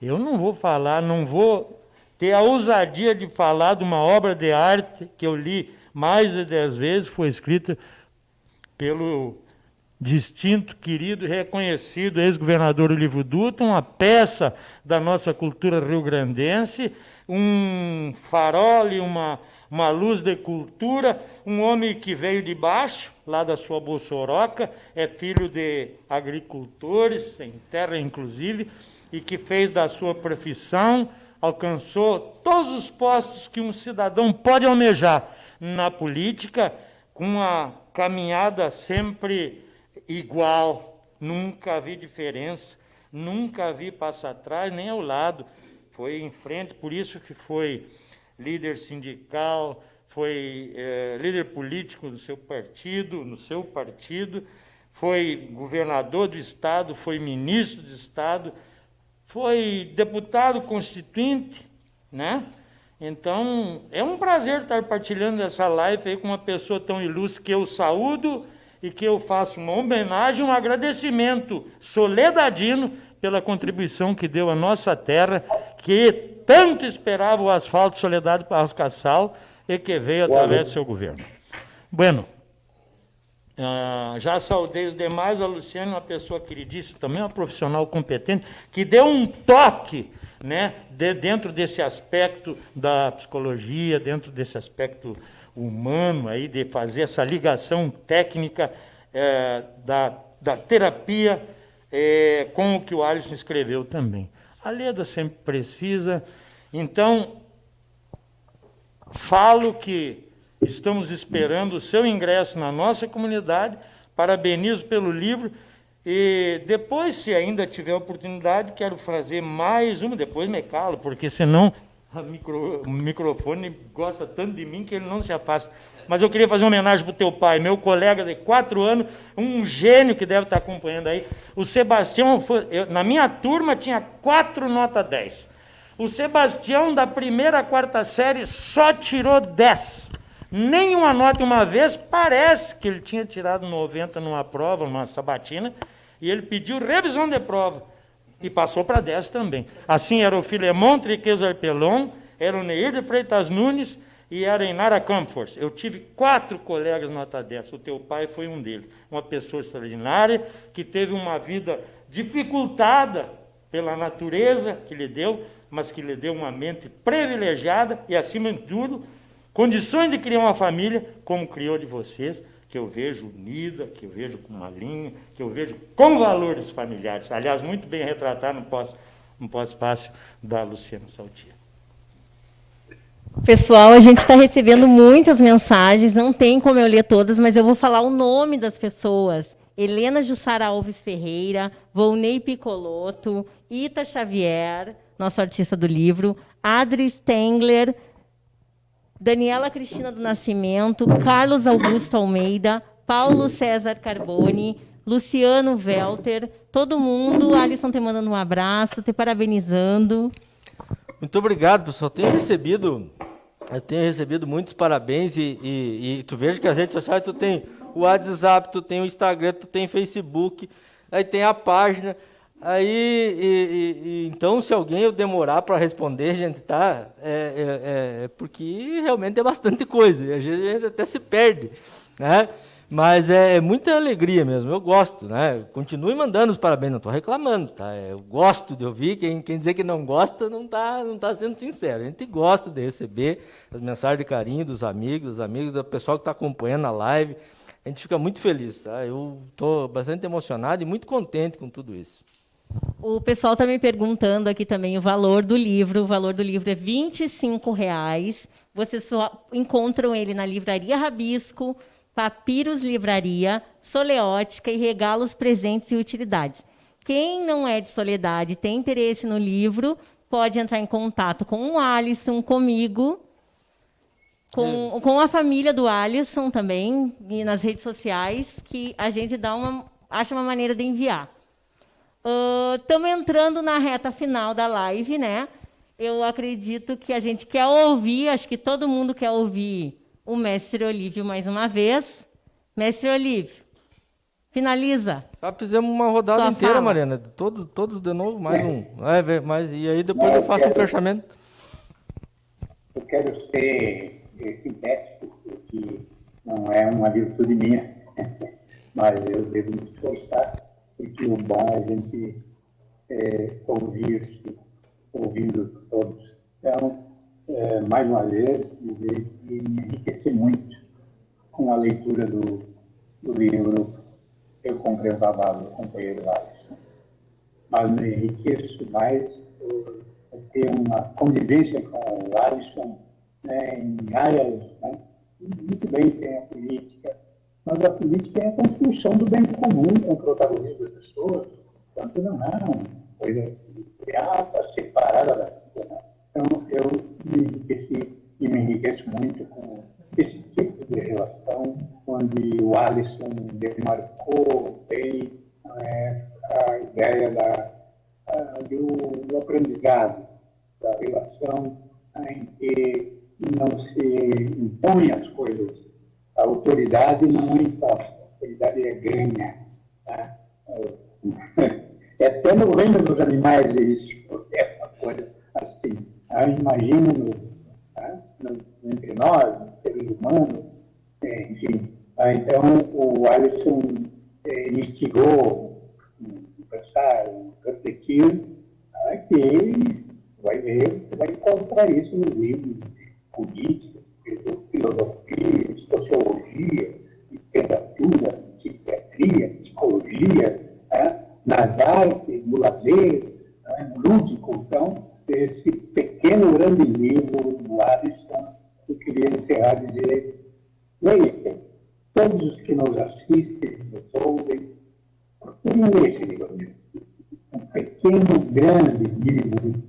Eu não vou falar, não vou ter a ousadia de falar de uma obra de arte que eu li mais de 10 vezes, foi escrita pelo distinto, querido e reconhecido ex-governador Olívio Dutra, uma peça da nossa cultura rio-grandense, um farol e uma luz de cultura, um homem que veio de baixo, lá da sua Bossoroca, é filho de agricultores, sem terra inclusive, e que fez da sua profissão, alcançou todos os postos que um cidadão pode almejar na política, com uma caminhada sempre igual, nunca vi diferença, nunca vi passar atrás, nem ao lado, foi em frente, por isso que foi líder sindical, foi líder político no seu partido, foi governador do Estado, foi ministro do Estado, foi deputado constituinte, né? Então, é um prazer estar partilhando essa live aí com uma pessoa tão ilustre que eu saúdo e que eu faço uma homenagem, um agradecimento soledadino pela contribuição que deu à nossa terra, que tanto esperava o asfalto Soledade para Rascassal e que veio através do seu governo. Bueno, já saudei os demais, a Luciana, uma pessoa queridíssima, também uma profissional competente, que deu um toque, né, dentro desse aspecto da psicologia, dentro desse aspecto humano, aí, de fazer essa ligação técnica da terapia com o que o Alisson escreveu também. A Leda sempre precisa. Então, falo que estamos esperando o seu ingresso na nossa comunidade, parabenizo pelo livro, e depois, se ainda tiver oportunidade, quero fazer mais uma, depois me calo, porque senão o microfone gosta tanto de mim que ele não se afasta. Mas eu queria fazer uma homenagem para o teu pai, meu colega de 4 anos, um gênio que deve estar acompanhando aí. O Sebastião, na minha turma, tinha 4 nota 10. O Sebastião, da primeira à 4ª série, só tirou 10. Nenhuma nota uma vez, parece que ele tinha tirado 90 numa prova, numa sabatina, e ele pediu revisão de prova. E passou para 10 também. Assim era o Filemon Triquez Arpelon, era o Neir de Freitas Nunes e era a Inara Campos. Eu tive 4 colegas nota 10, o teu pai foi um deles. Uma pessoa extraordinária, que teve uma vida dificultada pela natureza que lhe deu, mas que lhe deu uma mente privilegiada e, acima de tudo, condições de criar uma família como criou de vocês, que eu vejo unida, que eu vejo com uma linha, que eu vejo com valores familiares. Aliás, muito bem retratado no pós-fácil da Luciana Saltier. Pessoal, a gente está recebendo muitas mensagens, não tem como eu ler todas, mas eu vou falar o nome das pessoas. Helena Jussara Alves Ferreira, Volney Picoloto, Ita Xavier, nosso artista do livro, Adri Stengler, Daniela Cristina do Nascimento, Carlos Augusto Almeida, Paulo César Carboni, Luciano Welter, todo mundo. Alisson te mandando um abraço, te parabenizando. Muito obrigado, pessoal. Eu tenho recebido muitos parabéns e tu veja que as redes sociais, tu tem o WhatsApp, tu tem o Instagram, tu tem o Facebook, aí tem a página. Aí, então, se alguém eu demorar para responder, gente, tá? Porque realmente é bastante coisa, e às vezes a gente até se perde, né? Mas é muita alegria mesmo, eu gosto, né? Continue mandando os parabéns, não estou reclamando, tá? Eu gosto de ouvir, quem dizer que não gosta não tá sendo sincero. A gente gosta de receber as mensagens de carinho dos amigos, do pessoal que está acompanhando a live. A gente fica muito feliz, tá? Eu estou bastante emocionado e muito contente com tudo isso. O pessoal está me perguntando aqui também o valor do livro. O valor do livro é R$ 25,00. Vocês só encontram ele na Livraria Rabisco, Papiros Livraria, Soleótica e Regalos, Presentes e Utilidades. Quem não é de Soledade, tem interesse no livro, pode entrar em contato com o Alisson, comigo, com a família do Alisson também, e nas redes sociais, que a gente acha uma maneira de enviar. Estamos entrando na reta final da live, né? Eu acredito que a gente quer ouvir, acho que todo mundo quer ouvir o mestre Olívio mais uma vez. Mestre Olívio, finaliza. Só fizemos uma rodada inteira, Mariana. Todos de novo, mais um. E aí depois eu faço um fechamento. Eu quero ser sintético, porque não é uma virtude minha, mas eu devo me esforçar, porque o bom é a gente ouvir-se, ouvindo todos. Então, mais uma vez, dizer que me enriqueci muito com a leitura do livro Eu Comprei um Cavalo, do companheiro Alisson. Mas me enriqueço mais por ter uma convivência com o Alisson, né, em áreas, né? Muito bem, tem a política, mas a política é a construção do bem comum com o protagonismo das pessoas, portanto não é uma coisa separada da vida, né? Então, eu me enriqueci e me enriqueço muito com esse tipo de relação, onde o Alisson demarcou bem a ideia do aprendizado, da relação em que não se impõe as coisas. A autoridade não é imposta, a autoridade é ganha. Tá? Até no reino dos animais existe uma coisa assim. Imagina entre nós, no ser humano, enfim. Então, o Alisson instigou a pensar, refletir, que vai ver, você vai encontrar isso nos livros de política, filosofia, sociologia, literatura, psiquiatria, psicologia, nas artes, no lazer, no lúdico. Então, esse pequeno, grande livro do Alisson, eu queria encerrar e dizer, leiam, todos os que nos assistem, nos ouvem, procurem ler esse livro. Um pequeno, grande livro,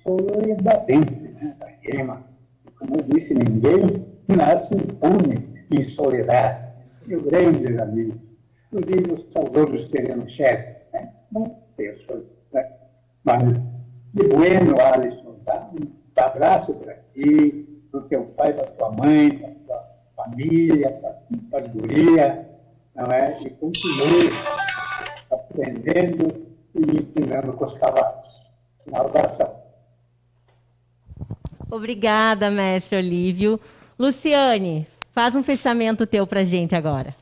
solidariedade, da Rema. Como eu disse, ninguém nasce impune em soledade. Meu grande amigo, o livro Saudoso Sereno Chefe, né? Não penso, né? Mas, de bueno, Alisson, tá? Um abraço para ti, para o teu pai, para tua mãe, para tua família, para a guria, não é? E continue aprendendo e ensinando com os cavalos. Um abraço. Obrigada, mestre Olívio. Luciane, faz um fechamento teu para a gente agora.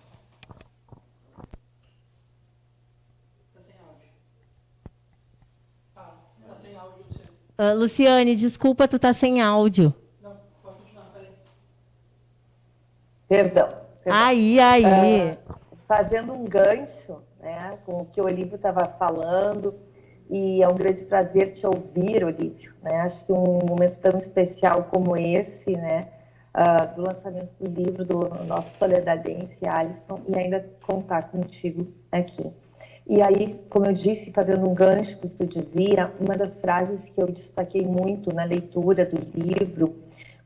Está sem áudio, Luciane. Luciane, desculpa, tu tá sem áudio. Não, pode continuar, peraí. Perdão. Aí. Fazendo um gancho, né, com o que o Olívio estava falando, e é um grande prazer te ouvir, Olívio, né? Acho que um momento tão especial como esse, né, do lançamento do livro do nosso soledadense, Alisson, e ainda contar contigo aqui. E aí, como eu disse, fazendo um gancho que tu dizia, uma das frases que eu destaquei muito na leitura do livro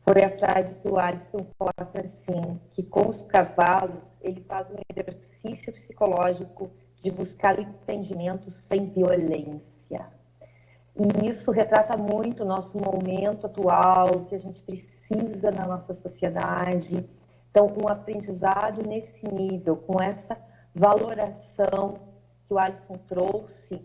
foi a frase que o Alisson coloca assim, que com os cavalos ele faz um exercício psicológico de buscar o entendimento sem violência. E isso retrata muito o nosso momento atual, que a gente precisa na nossa sociedade. Então, um aprendizado nesse nível, com essa valoração que o Alisson trouxe,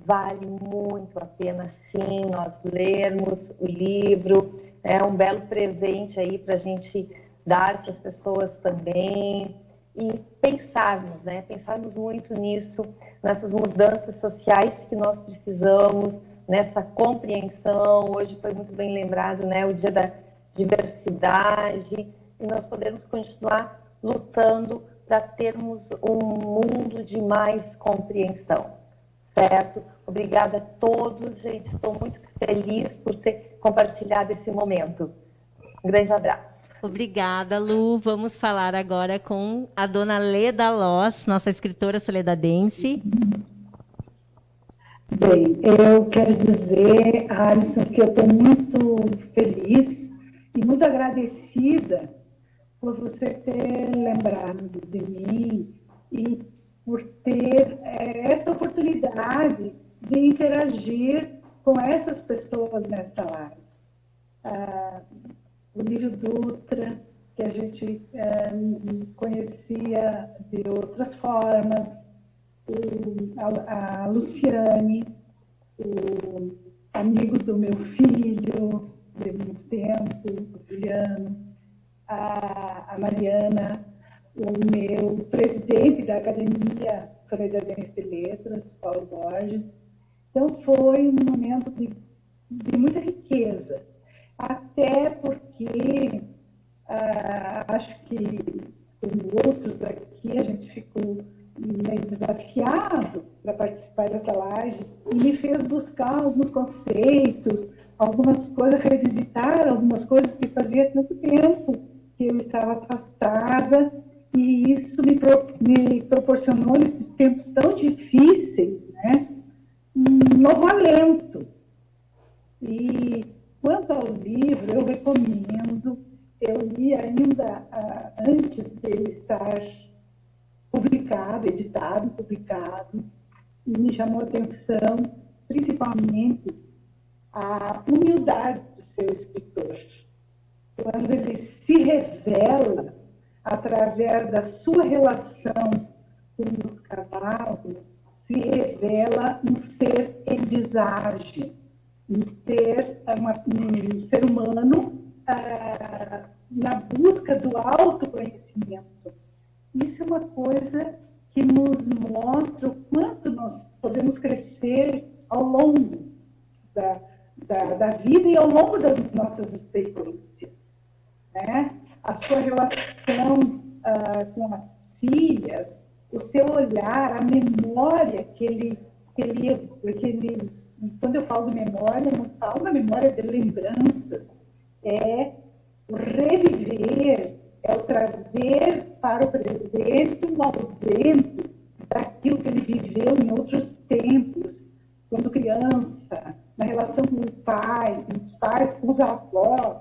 vale muito a pena, sim, nós lermos o livro. É um belo presente aí para a gente dar para as pessoas também. E pensarmos, né? Pensarmos muito nisso, nessas mudanças sociais que nós precisamos, nessa compreensão. Hoje foi muito bem lembrado, né? O Dia da Diversidade. E nós podemos continuar lutando para termos um mundo de mais compreensão, certo? Obrigada a todos, gente. Estou muito feliz por ter compartilhado esse momento. Um grande abraço. Obrigada, Lu. Vamos falar agora com a dona Leda Loz, nossa escritora soledadense. Bem, eu quero dizer, Alisson, que eu estou muito feliz e muito agradecida por você ter lembrado de mim e por ter essa oportunidade de interagir com essas pessoas nesta live. O Lírio Dutra, que a gente conhecia de outras formas, a Luciane, o amigo do meu filho, de muito tempo, o Juliano, a Mariana, o meu presidente da Academia Soledadense de Letras, Paulo Borges. Então, foi um momento de muita riqueza, até porque acho que, como outros aqui, a gente ficou meio desafiado para participar dessa live e me fez buscar alguns conceitos, algumas coisas, revisitar algumas coisas que fazia tanto tempo que eu estava afastada, e isso me proporcionou, nesses tempos tão difíceis, né, um novo alento. E quanto ao livro, eu recomendo. Eu li ainda antes dele estar publicado, editado, publicado, e me chamou a atenção, principalmente, a humildade do seu escritor. Quando ele se revela através da sua relação com os cavalos, se revela um ser em visagem, um ser humano na busca do autoconhecimento. Isso é uma coisa que nos mostra o quanto nós podemos crescer ao longo da vida e ao longo das nossas experiências, né? A sua relação com as filhas, o seu olhar, a memória que ele quando eu falo de memória, não falo da memória de lembranças, é o reviver, é o trazer para o presente um ausente daquilo que ele viveu em outros tempos, quando criança, na relação com o pai, com os pais, com os avós,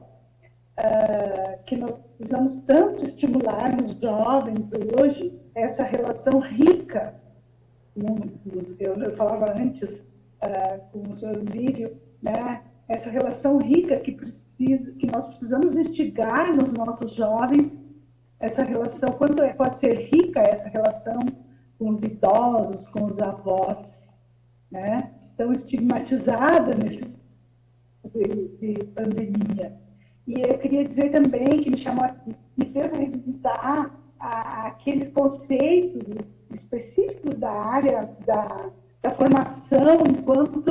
que nós precisamos tanto estimular nos jovens hoje, essa relação rica. Eu falava antes com o senhor Lírio, né, essa relação rica que nós precisamos instigar nos nossos jovens, essa relação, quanto pode ser rica essa relação com os idosos, com os avós, né, tão estigmatizada nesse de pandemia. E eu queria dizer também que me fez revisitar aqueles conceitos específicos da área da formação enquanto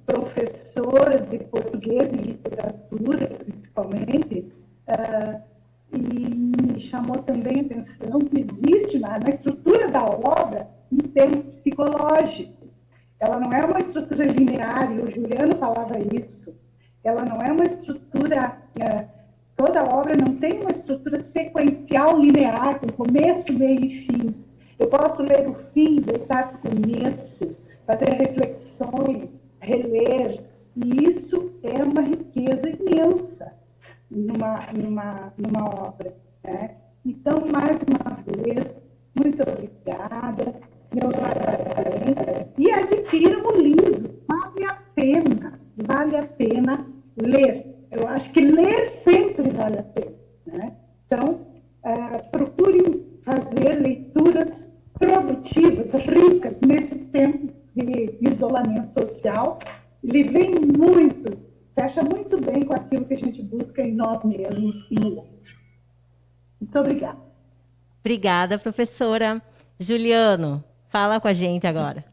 professora de português e literatura, principalmente, e me chamou também a atenção que existe na estrutura da obra um termo psicológico. Ela não é uma estrutura linear, e o Juliano falava isso. Ela não é uma estrutura, toda obra não tem uma estrutura sequencial linear, com começo, meio e fim. Eu posso ler o fim, voltar para o começo, fazer reflexões, reler, e isso é uma riqueza imensa numa numa obra. Né? Então, mais uma vez, muito obrigada, meus parabéns, e adquiram o livro, vale a pena ler. Eu acho que ler sempre vale a pena. Né? Então, procurem fazer leituras produtivas, ricas, nesses tempos de isolamento social. Ele vem muito, fecha muito bem com aquilo que a gente busca em nós mesmos e no outro. Muito obrigada. Obrigada, professora. Juliano, fala com a gente agora.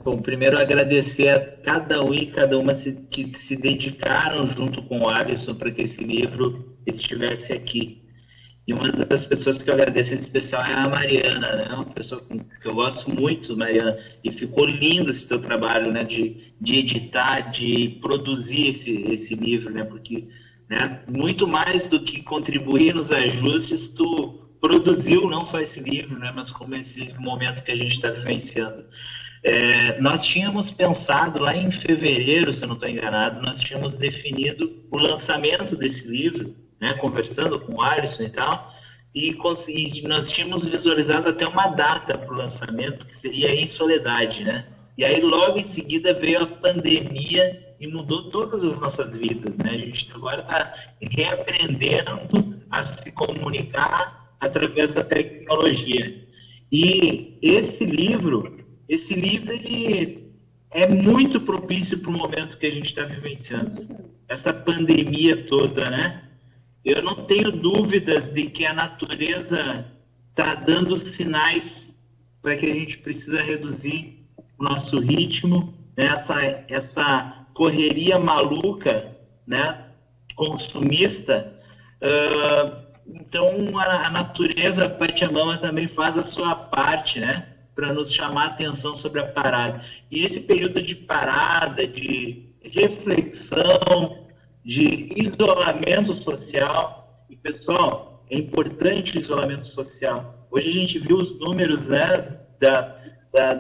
Bom, primeiro agradecer a cada um e cada uma que se dedicaram junto com o Alisson para que esse livro estivesse aqui. E uma das pessoas que eu agradeço em especial é a Mariana, né? Uma pessoa que eu gosto muito, Mariana, e ficou lindo esse teu trabalho, né? De editar, de produzir esse livro, né? Porque, né? Muito mais do que contribuir nos ajustes, tu produziu não só esse livro, né? Mas como esse momento que a gente está vivenciando. Nós tínhamos pensado lá em fevereiro, se eu não estou enganado, nós tínhamos definido o lançamento desse livro, né, conversando com o Alisson e tal, e nós tínhamos visualizado até uma data para o lançamento, que seria em Soledade, né? E aí logo em seguida veio a pandemia e mudou todas as nossas vidas, né? A gente agora está reaprendendo a se comunicar através da tecnologia. E esse livro ele é muito propício para o momento que a gente está vivenciando. Essa pandemia toda, né? Eu não tenho dúvidas de que a natureza está dando sinais para que a gente precisa reduzir o nosso ritmo, né? Essa correria maluca, né? Consumista. Então, a natureza, a Pachamama, também faz a sua parte, né? Para nos chamar a atenção sobre a parada. E esse período de parada, de reflexão, de isolamento social, e pessoal, é importante o isolamento social. Hoje a gente viu os números, né,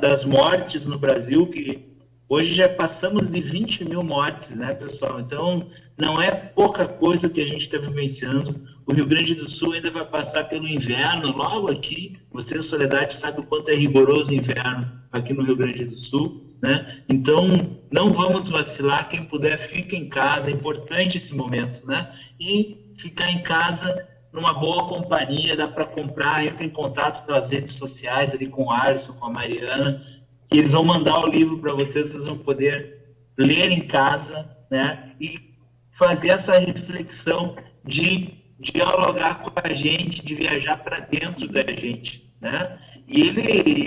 das mortes no Brasil, que hoje já passamos de 20 mil mortes, né, pessoal? Então, não é pouca coisa que a gente está vivenciando. O Rio Grande do Sul ainda vai passar pelo inverno, logo aqui. Você, Soledade, sabe o quanto é rigoroso o inverno aqui no Rio Grande do Sul, né? Então, não vamos vacilar. Quem puder, fica em casa. É importante esse momento, né? E ficar em casa numa boa companhia, dá para comprar. Entra em contato pelas redes sociais ali com o Alisson, com a Mariana, que eles vão mandar o livro para vocês vão poder ler em casa, né? E fazer essa reflexão de dialogar com a gente, de viajar para dentro da gente, né? E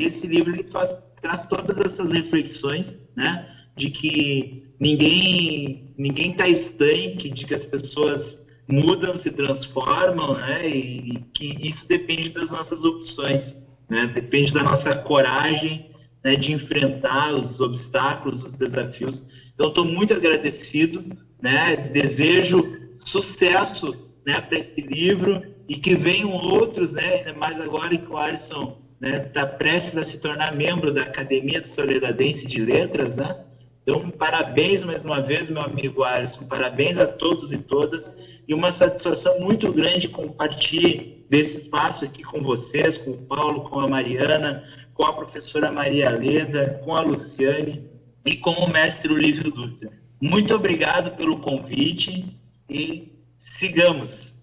esse livro ele traz todas essas reflexões, né? De que ninguém está estanque, de que as pessoas mudam, se transformam, né? E que isso depende das nossas opções, né? Depende da nossa coragem, né? De enfrentar os obstáculos, os desafios. Então, estou muito agradecido, né? Desejo sucesso, né, para esse livro e que venham outros, né? Ainda mais agora que o Alisson, né, está prestes a se tornar membro da Academia de Soledadense de Letras, né? Então, parabéns mais uma vez, meu amigo Alisson, parabéns a todos e todas, e uma satisfação muito grande compartilhar desse espaço aqui com vocês, com o Paulo, com a Mariana, com a professora Maria Leda, com a Luciane e com o mestre Olívio Dutra. Muito obrigado pelo convite e sigamos.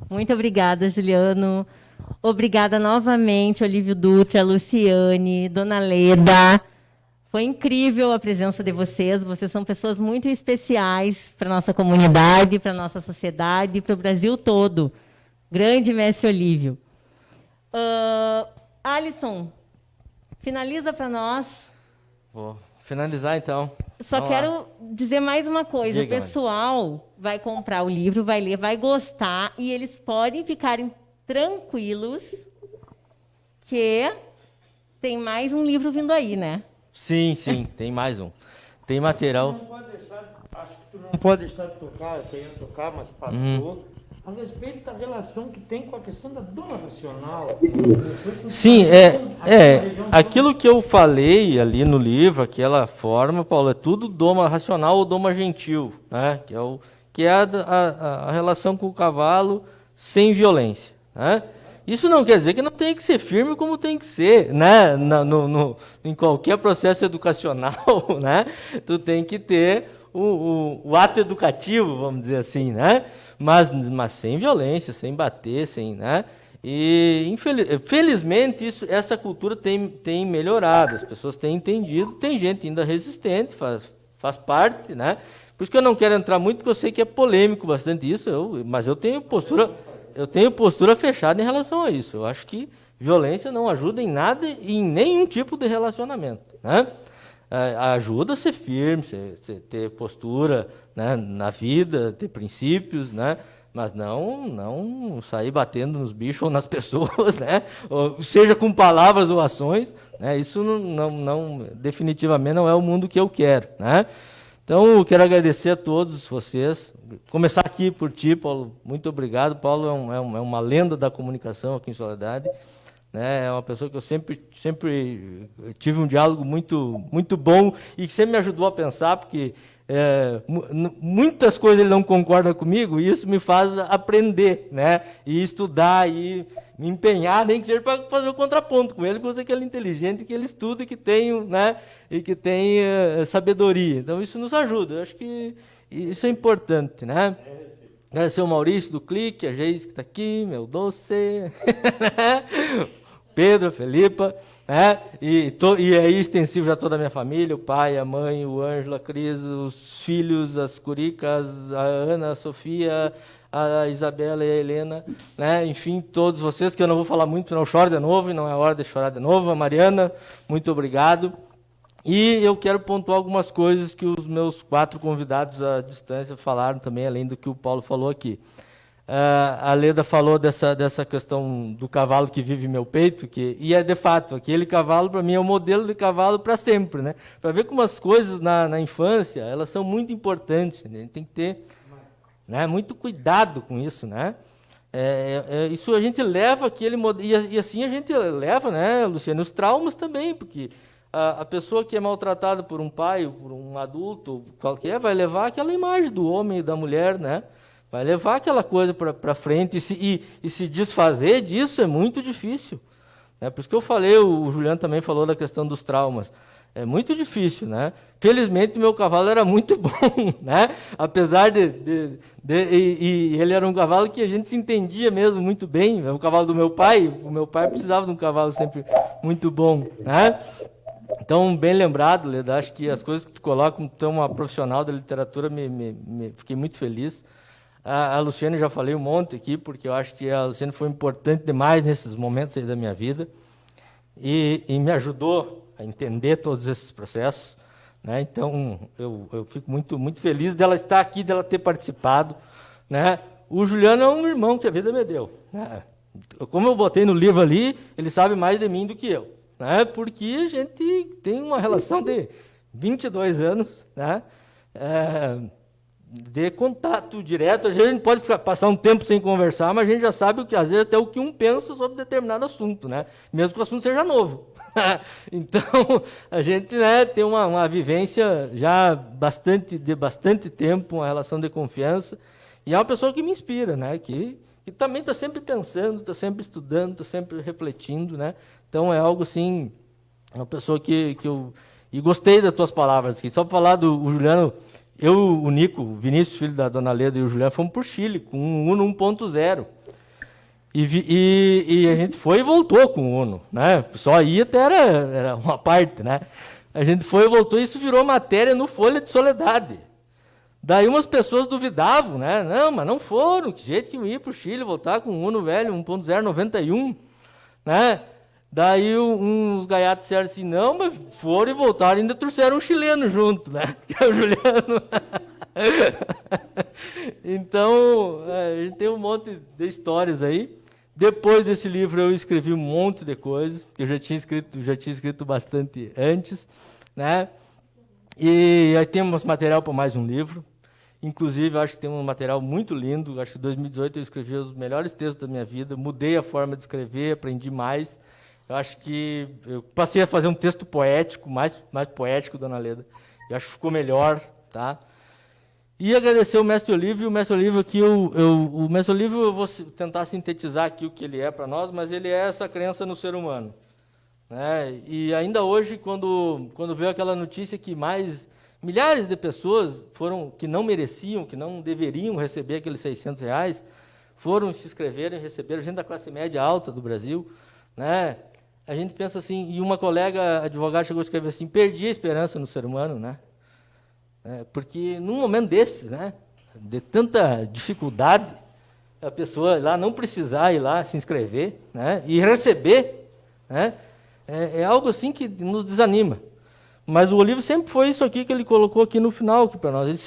Muito obrigada, Juliano. Obrigada novamente, Olívio Dutra, Luciane, Dona Leda. Foi incrível a presença de vocês. Vocês são pessoas muito especiais para a nossa comunidade, para a nossa sociedade, para o Brasil todo. Grande mestre Olívio. Alisson, finaliza para nós. Vou finalizar, então. Só quero dizer mais uma coisa. Diga, o pessoal vai comprar o livro, vai ler, vai gostar, e eles podem ficarem tranquilos que tem mais um livro vindo aí, né? Sim, tem mais um. Tem material. Acho que tu não pode deixar de tocar, eu ia tocar, mas passou. A respeito da relação que tem com a questão da doma racional. Sim, aquilo que eu falei ali no livro, aquela forma, Paulo, é tudo doma racional ou doma gentil, né? que é a relação com o cavalo sem violência, né? Isso não quer dizer que não tem que ser firme como tem que ser, né? Em qualquer processo educacional, né? Tu tem que ter o ato educativo, vamos dizer assim, né? Mas sem violência, sem bater, sem, né? E felizmente essa cultura tem melhorado, as pessoas têm entendido, tem gente ainda resistente, faz parte, né? Por isso que eu não quero entrar muito, porque eu sei que é polêmico bastante isso, mas eu tenho postura fechada em relação a isso. Eu acho que violência não ajuda em nada, em nenhum tipo de relacionamento, né? Ajuda a ser firme, ter postura, né, na vida, ter princípios, né? Mas não sair batendo nos bichos ou nas pessoas, né? Ou seja com palavras ou ações, né? Isso definitivamente não é o mundo que eu quero, né? Então, eu quero agradecer a todos vocês. Começar aqui por ti, Paulo. Muito obrigado. Paulo é uma lenda da comunicação aqui em Soledade, né? É uma pessoa que eu sempre tive um diálogo muito bom e que sempre me ajudou a pensar, porque muitas coisas ele não concorda comigo e isso me faz aprender, né? E estudar e me empenhar, nem que seja para fazer o contraponto com ele, porque ele é inteligente, que ele estuda e que tem, né? E que tem sabedoria. Então isso nos ajuda. Eu acho que isso é importante, né? Agradecer o Maurício do Clique, a Geis que está aqui, meu doce, Pedro, a Felipa, né? E aí extensivo já toda a minha família, o pai, a mãe, o Ângelo, a Cris, os filhos, as Curicas, a Ana, a Sofia, a Isabela e a Helena, né? Enfim, todos vocês, que eu não vou falar muito, senão eu choro de novo, e não é hora de chorar de novo. A Mariana, muito obrigado. E eu quero pontuar algumas coisas que os meus 4 convidados à distância falaram também, além do que o Paulo falou aqui. A Leda falou dessa questão do cavalo que vive em meu peito, e é de fato, aquele cavalo para mim é o modelo de cavalo para sempre, né? Para ver como as coisas na infância, elas são muito importantes, né? A gente tem que ter, né, muito cuidado com isso, né? Isso a gente leva aquele modelo, e assim a gente leva, né, Luciano, os traumas também, porque a pessoa que é maltratada por um pai, por um adulto, qualquer, vai levar aquela imagem do homem e da mulher, né? Vai levar aquela coisa para frente e se desfazer disso é muito difícil. Né? Por isso que eu falei, o Juliano também falou da questão dos traumas. É muito difícil, né? Felizmente, meu cavalo era muito bom, né? Apesar e ele era um cavalo que a gente se entendia mesmo muito bem. É o cavalo do meu pai. O meu pai precisava de um cavalo sempre muito bom, né? Então, bem lembrado, Leda, acho que as coisas que tu coloca, como tu é uma profissional da literatura, fiquei muito feliz. A Luciane já falei um monte aqui, porque eu acho que a Luciane foi importante demais nesses momentos aí da minha vida e me ajudou a entender todos esses processos, né? Então, eu fico muito feliz dela estar aqui, dela ter participado, né? O Juliano é um irmão que a vida me deu, né? Como eu botei no livro ali, ele sabe mais de mim do que eu, né? Porque a gente tem uma relação de 22 anos, né? De contato direto. Às vezes a gente pode passar um tempo sem conversar, mas a gente já sabe às vezes até o que um pensa sobre determinado assunto, né? Mesmo que o assunto seja novo. Então, a gente, né, tem uma vivência já de bastante tempo, uma relação de confiança, e é uma pessoa que me inspira, né? Que também está sempre pensando, está sempre estudando, está sempre refletindo, né? Então, é algo assim, uma pessoa que eu... E gostei das tuas palavras aqui. Só para falar do Juliano... o Nico, o Vinícius, filho da Dona Leda, e o Juliano fomos para o Chile com um Uno 1.0. E a gente foi e voltou com o Uno, né? Só ia até era uma parte, né? A gente foi e voltou e isso virou matéria no Folha de Soledade. Daí umas pessoas duvidavam, né? Não, mas não foram, que jeito que ia para o Chile voltar com um Uno velho, 1.0 91, né? Daí uns gaiatos disseram assim, não, mas foram e voltaram, ainda trouxeram um chileno junto, né? Que é o Juliano. Então, a gente tem um monte de histórias aí. Depois desse livro eu escrevi um monte de coisas, que eu já tinha escrito bastante antes, né? E aí temos material para mais um livro. Inclusive, eu acho que tem um material muito lindo. Acho que em 2018 eu escrevi os melhores textos da minha vida, mudei a forma de escrever, aprendi mais. Eu acho que eu passei a fazer um texto poético, mais poético, Dona Leda. Eu acho que ficou melhor, tá? E agradecer o Mestre Olívio. O Mestre Olívio aqui, o Mestre Olívio, eu vou tentar sintetizar aqui o que ele é para nós, mas ele é essa crença no ser humano. Né? E ainda hoje, quando veio aquela notícia que milhares de pessoas que não mereciam, que não deveriam receber aqueles R$600, foram se inscreverem, receberam, gente da classe média alta do Brasil, né? A gente pensa assim, e uma colega advogada chegou a escrever assim, perdi a esperança no ser humano, né? Porque num momento desses, né, de tanta dificuldade, a pessoa lá não precisar ir lá se inscrever, né, e receber, né, é algo assim que nos desanima. Mas o Olívio sempre foi isso aqui que ele colocou aqui no final aqui para nós. Ele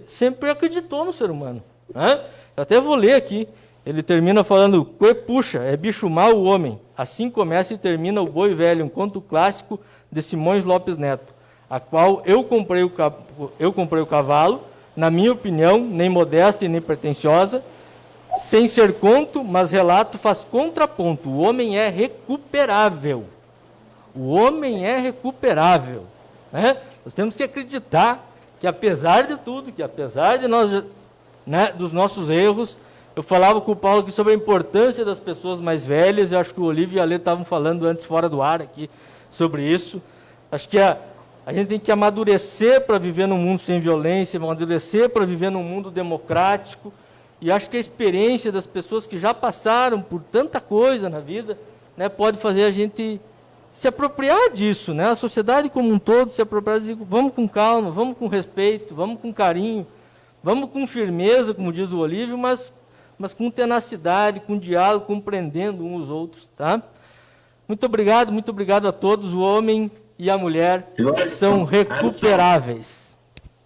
sempre acreditou no ser humano. Né? Eu até vou ler aqui. Ele termina falando, puxa, é bicho mau o homem. Assim começa e termina o Boi Velho, um conto clássico de Simões Lopes Neto, a qual eu comprei o cavalo, na minha opinião, nem modesta e nem pretensiosa, sem ser conto, mas relato faz contraponto. O homem é recuperável. O homem é recuperável. Né? Nós temos que acreditar que, apesar de tudo, que apesar de nós, né, dos nossos erros, eu falava com o Paulo aqui sobre a importância das pessoas mais velhas, eu acho que o Olívio e a Lê estavam falando antes fora do ar aqui sobre isso. Acho que a gente tem que amadurecer para viver num mundo sem violência, amadurecer para viver num mundo democrático, e acho que a experiência das pessoas que já passaram por tanta coisa na vida, né, pode fazer a gente se apropriar disso, né? A sociedade como um todo se apropriar disso. Vamos com calma, vamos com respeito, vamos com carinho, vamos com firmeza, como diz o Olívio, mas com tenacidade, com diálogo, compreendendo uns os outros. Tá? Muito obrigado a todos. O homem e a mulher são recuperáveis.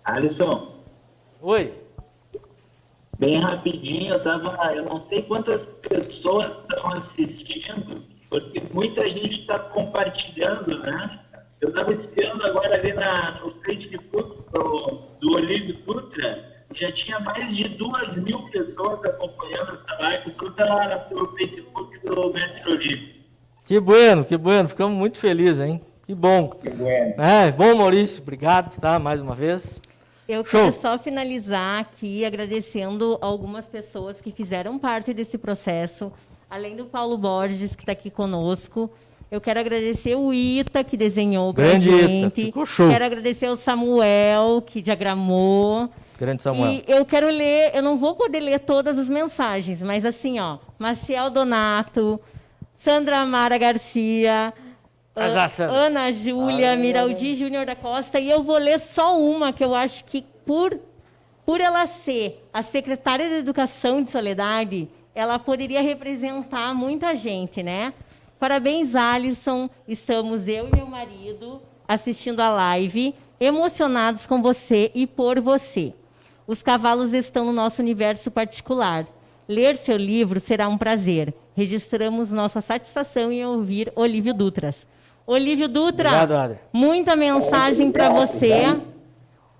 Alisson. Oi. Bem rapidinho, eu não sei quantas pessoas estão assistindo, porque muita gente está compartilhando, né? Eu estava espiando agora ali no Facebook do Olívio Dutra, já tinha mais de 2.000 pessoas acompanhando essa live só pelo Facebook do Mestre Olívio. Que bueno, ficamos muito felizes, hein? Que bom. Que bueno. Bom, Maurício, obrigado, tá? Mais uma vez. Eu quero só finalizar aqui agradecendo algumas pessoas que fizeram parte desse processo, além do Paulo Borges, que está aqui conosco. Eu quero agradecer o Ita, que desenhou para a gente. Ita, ficou show. Quero agradecer o Samuel, que diagramou. Grande Samuel. E eu quero ler, eu não vou poder ler todas as mensagens, mas assim, ó, Maciel Donato, Sandra Amara Garcia, Ana Júlia, Miraldi Júnior da Costa, e eu vou ler só uma, que eu acho que por ela ser a secretária de Educação de Soledade, ela poderia representar muita gente, né? Parabéns, Alisson. Estamos eu e meu marido assistindo a live, emocionados com você e por você. Os cavalos estão no nosso universo particular. Ler seu livro será um prazer. Registramos nossa satisfação em ouvir Olívio Dutras. Olívio Dutra, obrigado, muita mensagem para você.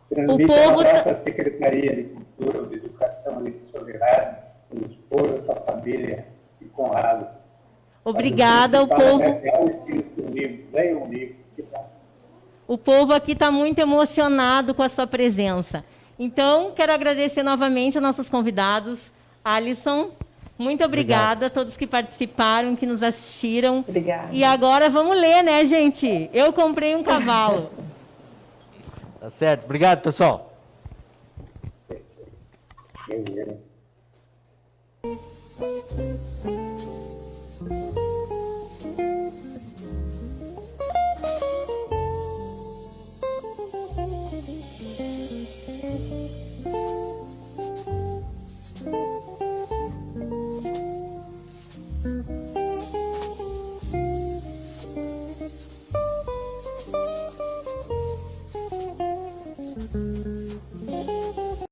O povo a Secretaria de Cultura ou de Educação ali de Soledade, o esposo, a sua família e Conrado. Obrigada, o povo. O povo aqui está muito emocionado com a sua presença. Então, quero agradecer novamente aos nossos convidados. Alisson, muito obrigada a todos que participaram, que nos assistiram. Obrigada. E agora vamos ler, né, gente? Eu comprei um cavalo. Tá certo. Obrigado, pessoal. Beleza.